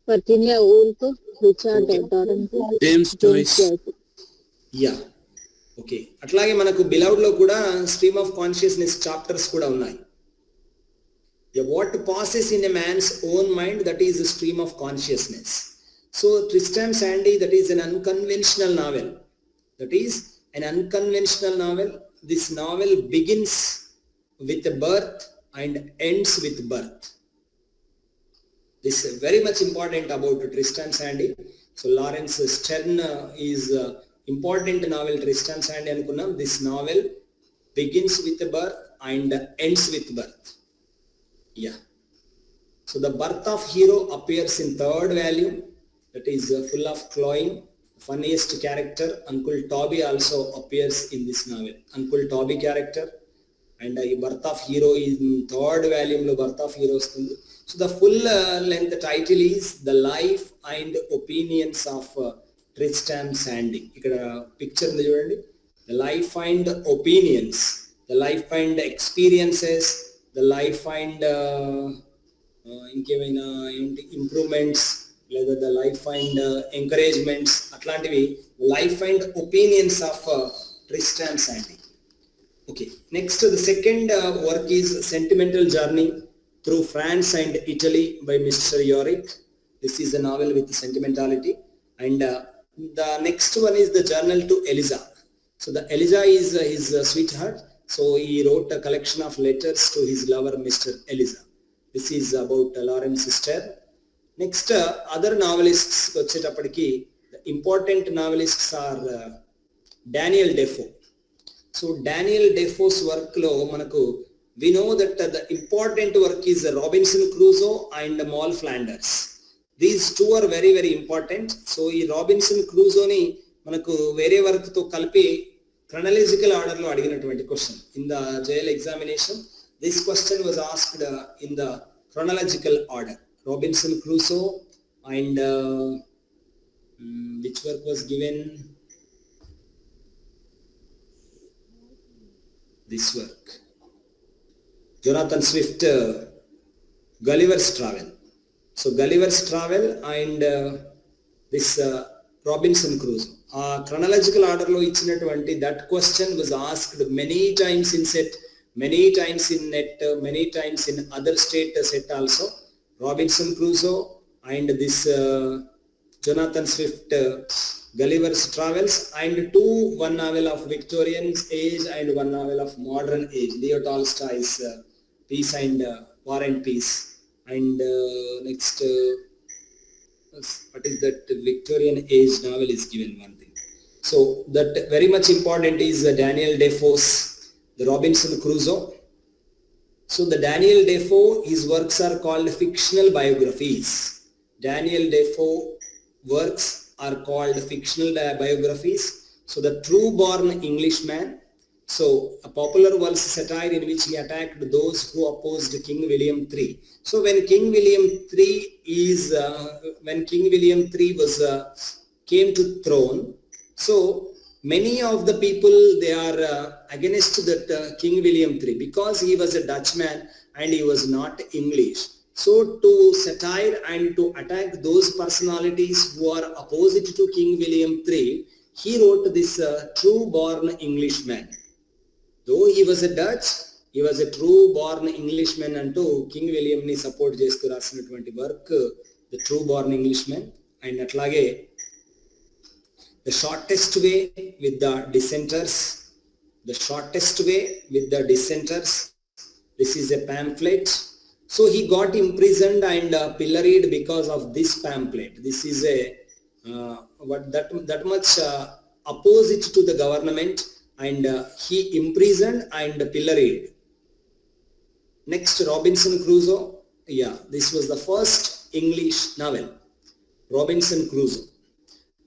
Virginia Woolf, Richard Dawkins, James Joyce. Yeah. Okay, అట్లాగే మనకు బిలౌడ్లో కూడా stream of consciousness chapters కూడా ఉన్నాయి. What passes in a man's own mind, that is the stream of consciousness. So Tristram Shandy, that is an unconventional novel. That is an unconventional novel. This novel begins with birth and ends with birth. This is very much important about Tristram Shandy. So Lawrence Stern is important novel Tristram Shandy anukunnam. This novel begins with a birth and ends with birth. Yeah. So the birth of hero appears in 3rd volume. That is full of clawing. Funniest character Uncle Toby also appears in this novel. Uncle Toby character. And birth of hero is in 3rd volume lo birth of hero vastundi. So the full length title is The Life and Opinions of Tristram Shandy. ఇక్కడ picture ఉంది చూడండి. The life and opinions, the life and experiences, the life and ఇంకేమైనా ఏంటి improvements లేదా the life and encouragements అట్లాంటివి life and opinions of Tristram Shandy. Okay, next the second work is Sentimental Journey Through France and Italy by Mr. Yorick. This is a novel with sentimentality. And the next one is The Journal to Eliza. So the Eliza is his sweetheart. So he wrote a collection of letters to his lover, Mr. Eliza. This is about Lawrence Stern. Next, other novelists, the important novelists are Daniel Defoe. So Daniel Defoe's work lo manaku we know that the important work is Robinson Crusoe and Moll Flanders. These two are very, very important. So ఈ Robinson Crusoe ni manaku వేరే work తో కలిపి chronological order లో అడిగినటువంటి question in the jail examination. This question was asked in the chronological order. Robinson Crusoe and which work was given? This work. Jonathan Swift, Gulliver's Travel. So Gulliver's Travel and this Robinson Crusoe. Chronological order lo ichinaటువంటి that question was asked many times in set, many times in net, many times in other state set also. Robinson Crusoe and this Jonathan Swift, Gulliver's Travels, and one novel of Victorian age and one novel of modern age. Leo Tolstoy's Peace and War and Peace. And next, what is that Victorian age novel is given one thing. So that very much important is Daniel Defoe's The Robinson Crusoe. So the Daniel Defoe, his works are called fictional biographies. Daniel Defoe works are called fictional biographies. So the true born Englishman. So a popular verse satire in which he attacked those who opposed King William III. So when King William III was came to throne, so many of the people they are against that King William III because he was a Dutchman and he was not English. So to satire and to attack those personalities who are opposite to King William III, he wrote this true born Englishman. Though he was a Dutch, he was a true born Englishman అంటూ king William ని support చేస్తూ రాసినటువంటి work the true born Englishmen. And అట్లాగే the shortest way with the dissenters, the shortest way with the dissenters, this is a pamphlet. So he got imprisoned and pilloried because of this pamphlet. This is a that much opposite to the government, and he imprisoned and pilloried. Next, Robinson Crusoe. Yeah, this was the first English novel, Robinson Crusoe.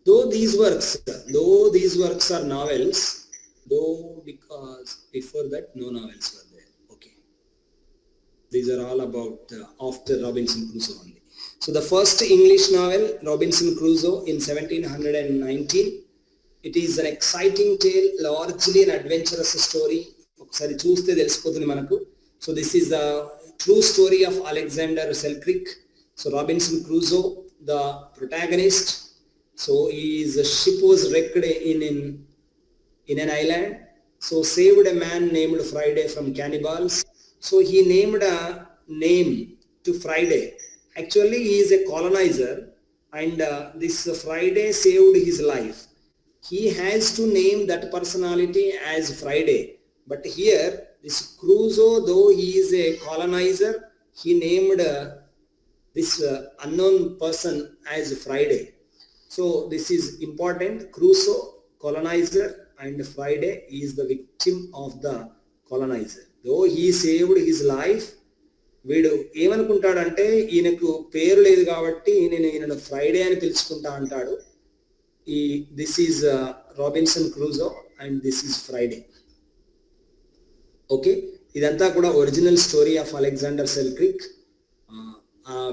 Though these works are novels, though because before that no novels were there. Okay, these are all about after Robinson Crusoe only. So the first English novel, Robinson Crusoe, in 1719. It is an exciting tale, largely an adventurous story. ఒకసారి చూస్తే తెలిసిపోతుంది మనకు. So this is the true story of Alexander Selkirk. So Robinson Crusoe, the protagonist. So his ship was wrecked in an island. So saved a man named Friday from cannibals. So he named a name to Friday. Actually, he is a colonizer, and this Friday saved his life. He has to name that personality as Friday. But here, this Crusoe, though he is a colonizer, he named this unknown person as Friday. So this is important. Crusoe, colonizer, and Friday is the victim of the colonizer. Though he saved his life, వీడు ఏమనుకుంటాడంటే ఈయనకు పేరు లేదు కాబట్టి ఈయనను Friday అని పిలుచుకుంటా అంటాడు. This is Robinson Crusoe and this is Friday. Okay, ఇదంతా కూడా original story of Alexander Selkirk.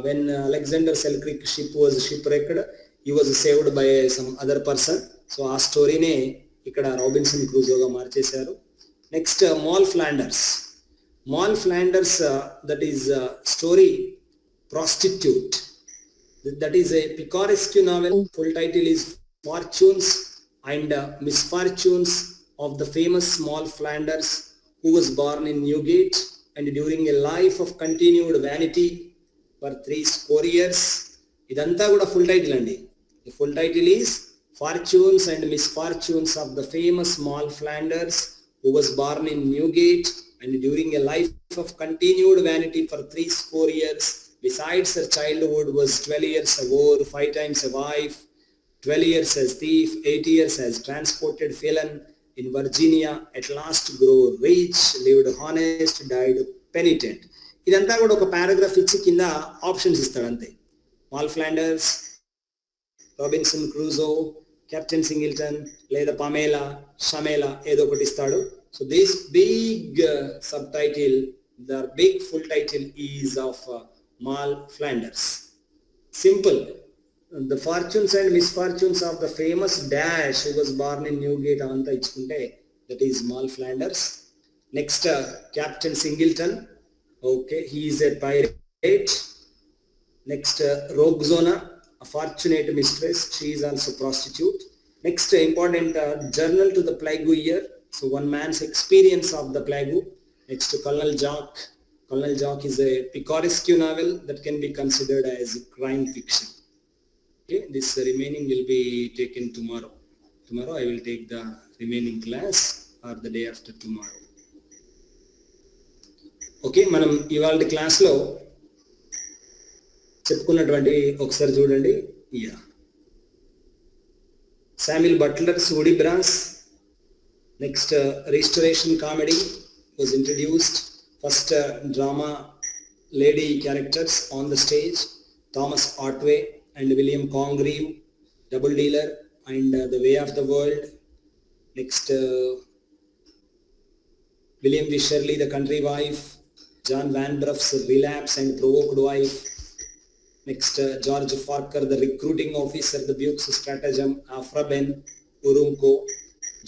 When Alexander Selkirk ship was shipwrecked, he was saved by some other person. So ఆ స్టోరీనే ఇక్కడ రాబిన్సన్ క్రూజోగా మార్చేశారు. Next, Moll Flanders. Moll Flanders, that is story Prostitute. That is a picaresque novel. Full title is Fortunes and Misfortunes of the famous Moll Flanders, who was born in Newgate and during a life of continued vanity for 80 years. Idantha kuda full title andi. The full title is Fortunes and Misfortunes of the famous Moll Flanders, who was born in Newgate and during a life of continued vanity for 80 years. Besides her childhood was 12 years a whore, 5 times a wife, 12 years as thief, 8 years as transported felon in Virginia, at last grow rich, lived honest, died penitent. ఇదంతా కూడా ఒక paragraph ఇచ్చి కింద options ఇస్తాడు అంతే. Moll Flanders, Robinson Crusoe, Captain Singleton, లేదా Pamela, Shamela ఏదో ఒకటి ఇస్తాడు. So this big subtitle, the big full title is of Moll Flanders. Simple. The fortunes and misfortunes of the famous dash who was born in Newgate avanta ichukunte, that is Moll Flanders. Next, Captain Singleton. Okay, he is a pirate. Next, Rogue Zona, a fortunate mistress. She is also prostitute. Next, important journal to the plague year. So one man's experience of the plague. Next, Colonel Jock. Colonel Jock is a picaresque novel that can be considered as crime fiction. Okay, this remaining will be taken tomorrow. Tomorrow I will take the remaining class, or the day after tomorrow. Okay, మనం ఇవాళ క్లాస్లో చెప్పుకున్నటువంటి ఒకసారి చూడండి. Yeah, Samuel Butler's Hudibras. Next, restoration comedy was introduced. First drama lady characters on the stage, Thomas Otway and William Congreve, Double Dealer and The Way of the World. Next, William V. Shirley, The Country Wife, John Vanbrugh's Relapse and Provoked Wife. Next, George Farquhar, The Recruiting Officer, The Buke's Stratagem, Afra Ben, Urumco.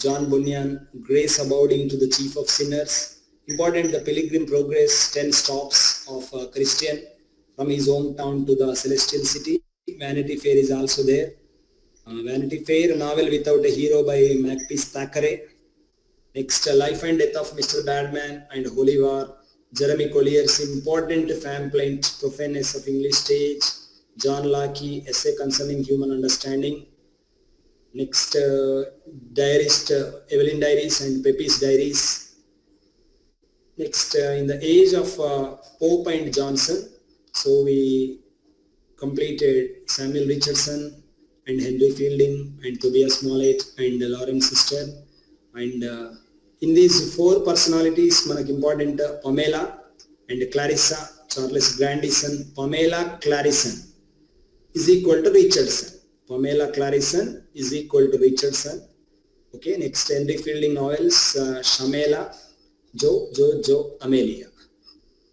John Bunyan, Grace Abounding to the Chief of Sinners. Important, The Pilgrim Progress, 10 stops of Christian from his hometown to the Celestial City. Vanity Fair is also there. Vanity Fair, novel without a hero by Macbeth Thackeray. Next, Life and Death of Mr. Badman and Holy War. Jeremy Collier's Important Pamphlet, Profaneness of English Stage. John Locke, Essay Concerning Human Understanding. Next, Diarist, Evelyn Diaries and Pepys Diaries. Next, in the age of Pope and Johnson, so we completed Samuel Richardson and Henry Fielding and Tobias Smollett and Lawrence Sister. And in these four personalities, మనకు important Pamela and Clarissa, Charles Grandison. Pamela Clarison is equal to Richardson. Pamela Clarison is equal to Richardson. Okay, next Henry Fielding novels, Shamela, Jo, Amelia.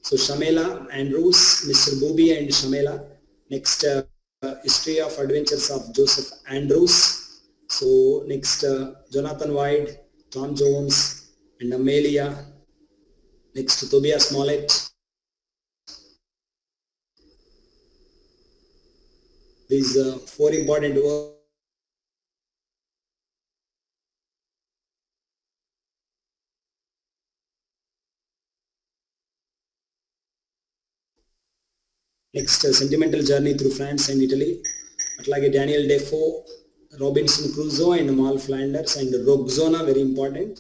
So Shamela, Andrews, Mr. Booby and Shamela. Next, History of Adventures of Joseph Andrews. So next, Jonathan White, Tom Jones and Amelia. Next, Tobias Smollett. These four important works. Next, Sentimental Journey Through France and Italy. అట్లాగే Daniel Defoe, Robinson Crusoe and Mal Flanders and Roxana, very important.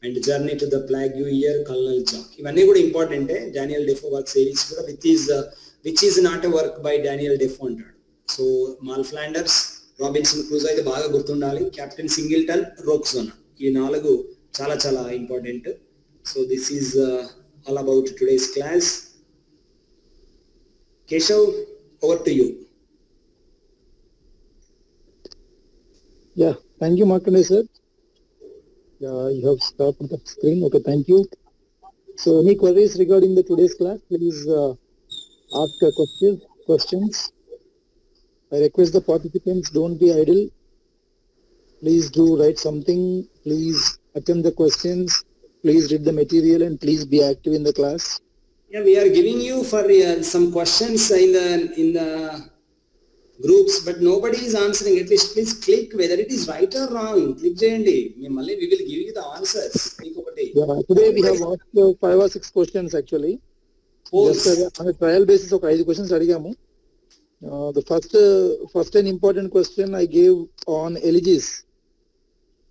And Journey to the Plague Year, Colonel Jack. ఇవన్నీ కూడా important. Daniel Defoe work series కూడా which is not a work by Daniel Defoe అంటాడు. So Moll Flanders, Robinson Crusoe అయితే బాగా గుర్తుండాలి. Captain singleton, రోక్సోనా, ఈ నాలుగు చాలా చాలా important. So this is all about today's class. Keshav, over to you. Yeah, thank you, Markandeya sir. Yeah, you have stopped the screen. Okay, thank you. So, any queries regarding the today's class? Please ask questions. I request the participants, don't be idle. Please do write something. Please attempt the questions. Please read the material and please be active in the class. Yeah, we are giving you for some questions in the groups, but nobody is answering. At least please click whether it is right or wrong. Click cheyandi. We will give you the answers. Yeah, today we have asked 5 or 6 questions actually. Just on a trial basis of 5 questions adigamu. The first and important question I gave on elegies.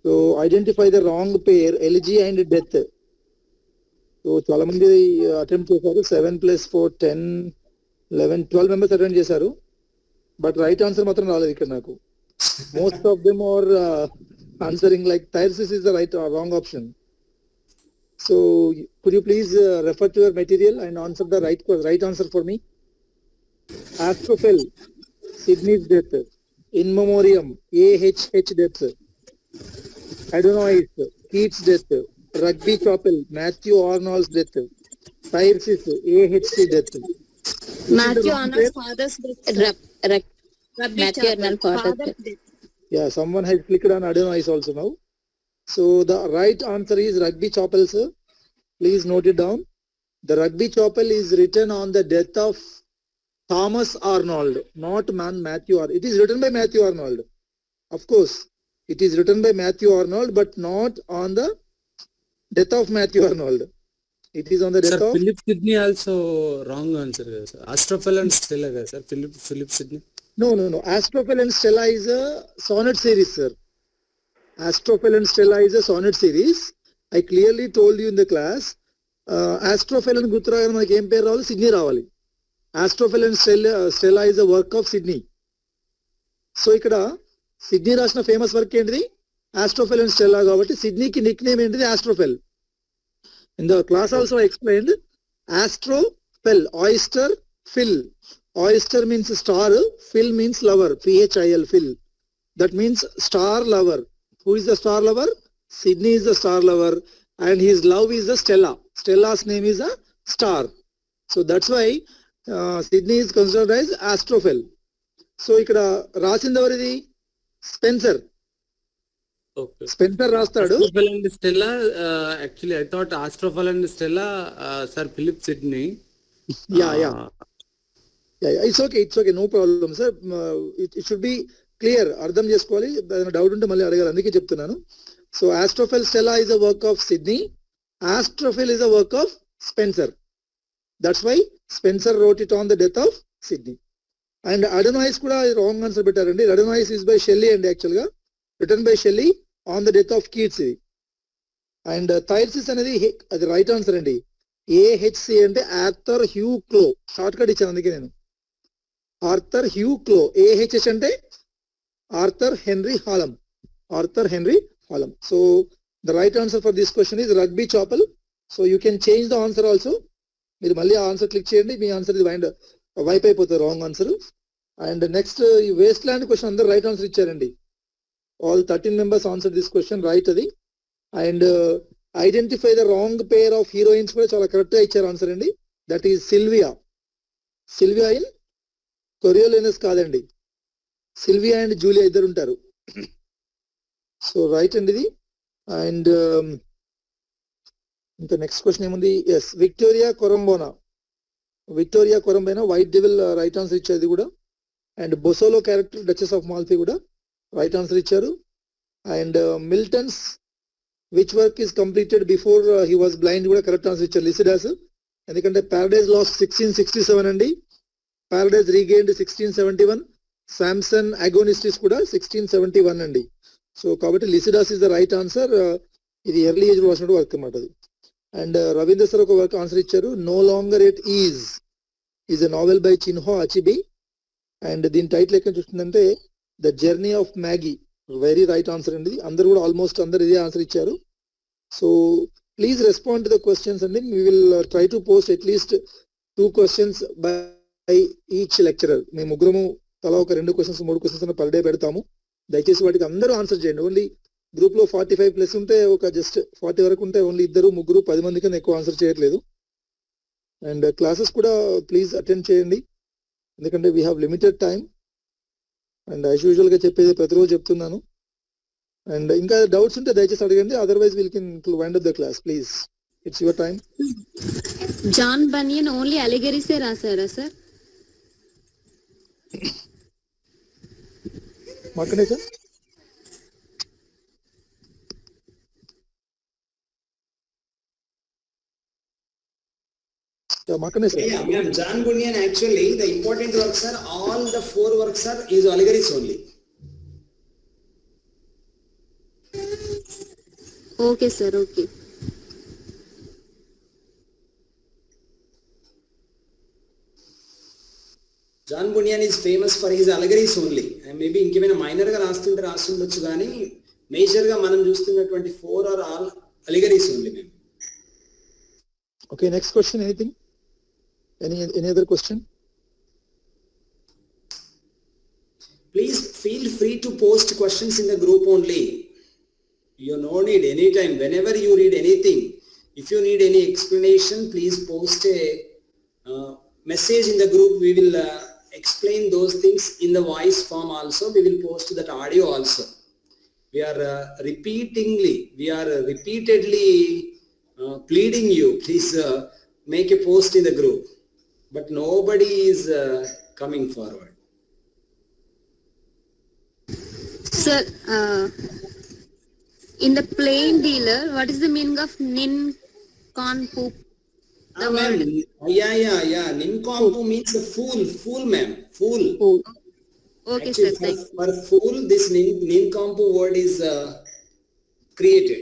So identify the wrong pair, elegy and death. So చాలా మంది attempt చేశారు. 7 + 4 10 11 12 members attempt చేశారు. But right answer మాత్రం రాలేదు ఇక్కడ నాకు. Most of them are answering like Thyrsis is the wrong option. So could you please refer to your material and answer the right answer for me. Astrophel, Sidney's death. In memoriam, AHH death. Adonais, Keats death. Rugby Chapel, Matthew Arnold's death. Tyrsis, AHC death. Matthew Arnold's father's death. Matthew Arnold's father's death. Yeah, someone has clicked on Adonis also now. So the right answer is Rugby Chapel, sir. Please note it down. The Rugby Chapel is written on the death of Thomas Arnold, not Matthew Arnold. It is written by Matthew Arnold. Of course, it is written by Matthew Arnold, but not on the death of Matthew Arnold. It is on the death of Philip Sidney. Also wrong answer, sir. Astrophel and Stella, sir. Philip Sidney. No. Astrophel and Stella is a sonnet series, sir. Astrophel and Stella is a sonnet series. I clearly told you in the class. Astrophel and Gutra మనకి ఏం పేరు రావాలి? Sydney రావాలి. Astrophel and Stella is a work of Sydney. So ఇక్కడ Sydney రాసిన famous work ఏంటిది? Astrophel and Stella కాబట్టి సిడ్నీకి Nick name ఏంటిది? Astrophel. In the class also I explained Astrophel, oyster, Phil. Oyster means star, Phil means lover, PHIL, Phil. That means star lover. Who is the star lover? Sydney is the star lover and his love is the Stella. Stella's name is a star. So that's why Sydney is considered as Astrophel. So ఇక్కడ రాసిందెవరిది? Spencer. Okay. Spencer రాస్తాడు. Astrophel and Stella. Actually, I thought Astrophel and Stella, Sir Philip Sidney. Yeah. It's okay. No problem, sir. It should be clear. అర్థం చేసుకోవాలి. ఏదైనా doubt ఉంటే మళ్ళీ అడగాలి. అందుకే చెప్తున్నాను. So Astrophel Stella is a work of Sidney. Astrophel is a work of Spencer. That's why Spencer wrote it on the death of Sidney. And Adonis kuda wrong answer bettarandi. Adonis is by Shelley and actually written by Shelley on the death of Keats. And Thyrsis anadi the right answer andi. AHC ante Arthur Hugh Clow. Shortcut ichanu andike nenu. Arthur Hugh Clow. AHS ante Arthur Henry Hallam. Arthur Henry Hallam. So the right answer for this question is Rugby Chapel. So you can change the answer also. మీరు మళ్ళీ answer click చేయండి, మీ answer ఇది wipe అయిపోతుంది wrong answer. And next ఈ waste land question అందరూ right answer ఇచ్చారండి. All 13 members answer this question right అది. And identify the wrong pair of heroines కూడా చాలా కరెక్ట్ గా ఇచ్చారు ఆన్సర్ అండి. That is Sylvia. Sylvia in Coriolanus కాదండి, సిల్వియా అండ్ జూలియా ఇద్దరు ఉంటారు. సో రైట్ అండి ఇది. అండ్ ఇంకా నెక్స్ట్ క్వశ్చన్ ఏముంది? Yes, Victoria Corombona. Victoria Corombona white devil right answer ఇచ్చేది కూడా. And Bosola character Duchess of Malfi కూడా రైట్ ఆన్సర్ ఇచ్చారు. And Milton's which work is completed before he was blind కూడా correct answer ఇచ్చారు Lycidas. ఎందుకంటే Paradise last 1667 అండి, Paradise regained 1671, Samson అగోనిస్టిస్ కూడా 1671 అండి. సో కాబట్టి Lycidas is the right answer. ఇది ఎర్లీ ఏజ్ లో రాసిన వర్క్ అన్నమాట అది. అండ్ రవీంద్ర సార్ ఒక వర్క్ ఆన్సర్ ఇచ్చారు, no longer it is a novel by Chinua Achebe. And దీని టైటిల్ ఎక్కడ చూస్తుందంటే the journey of Magi. Very right answer అండి. అందరు కూడా ఆల్మోస్ట్ అందరు ఇదే ఆన్సర్ ఇచ్చారు. So please respond to the questions అండి. We will try to post at least 2 questions బై ఈచ్ లెక్చరర్. మేము ముగ్గురము తలా ఒక 2 questions 3 questions పర్ డే పెడతాము. దయచేసి వాటికి అందరూ ఆన్సర్ చేయండి. ఓన్లీ గ్రూప్ లో 45+ ఉంటే ఒక జస్ట్ 40 వరకు ఉంటే ఓన్లీ 2, 3, 10 మంది కన్నా ఎక్కువ ఆన్సర్ చేయట్లేదు. అండ్ క్లాసెస్ కూడా ప్లీజ్ అటెండ్ చేయండి, ఎందుకంటే we have limited time. And as usual గా చెప్పేది ప్రతిరోజు చెప్తున్నాను. అండ్ ఇంకా డౌట్స్ ఉంటే దయచేసి అడగండి, otherwise will can wind up the class please. It's your time. John Bunyan only అలిగరీసే రాశారా sir? Markandeya sir, Markandeya sir. Yeah, John Bunyan actually the important works are all the 4 works are is allegories only. Okay sir, okay. John Bunyan is famous for his allegories only. And maybe ఇంకేమైనా minor గా రాస్తుండొచ్చు కానీ major గా మనం చూస్తున్నటువంటి 4 are all allegories only. Okay, next question. Anything? Any other question? Please feel free to post questions in the group only. You no need anytime. Whenever you read anything, if you need any explanation, please post a message in the group. We will explain those things in the voice form also. We will post that audio also. We are repeatedly pleading you, please make a post in the group. But nobody is coming forward. Sir, in the plain dealer, what is the meaning of nin con poop? The word. Yeah. Nincompoop means a fool, ma'am. Fool. Okay, actually, sir. Thank you. For fool, this nincompoop word is created.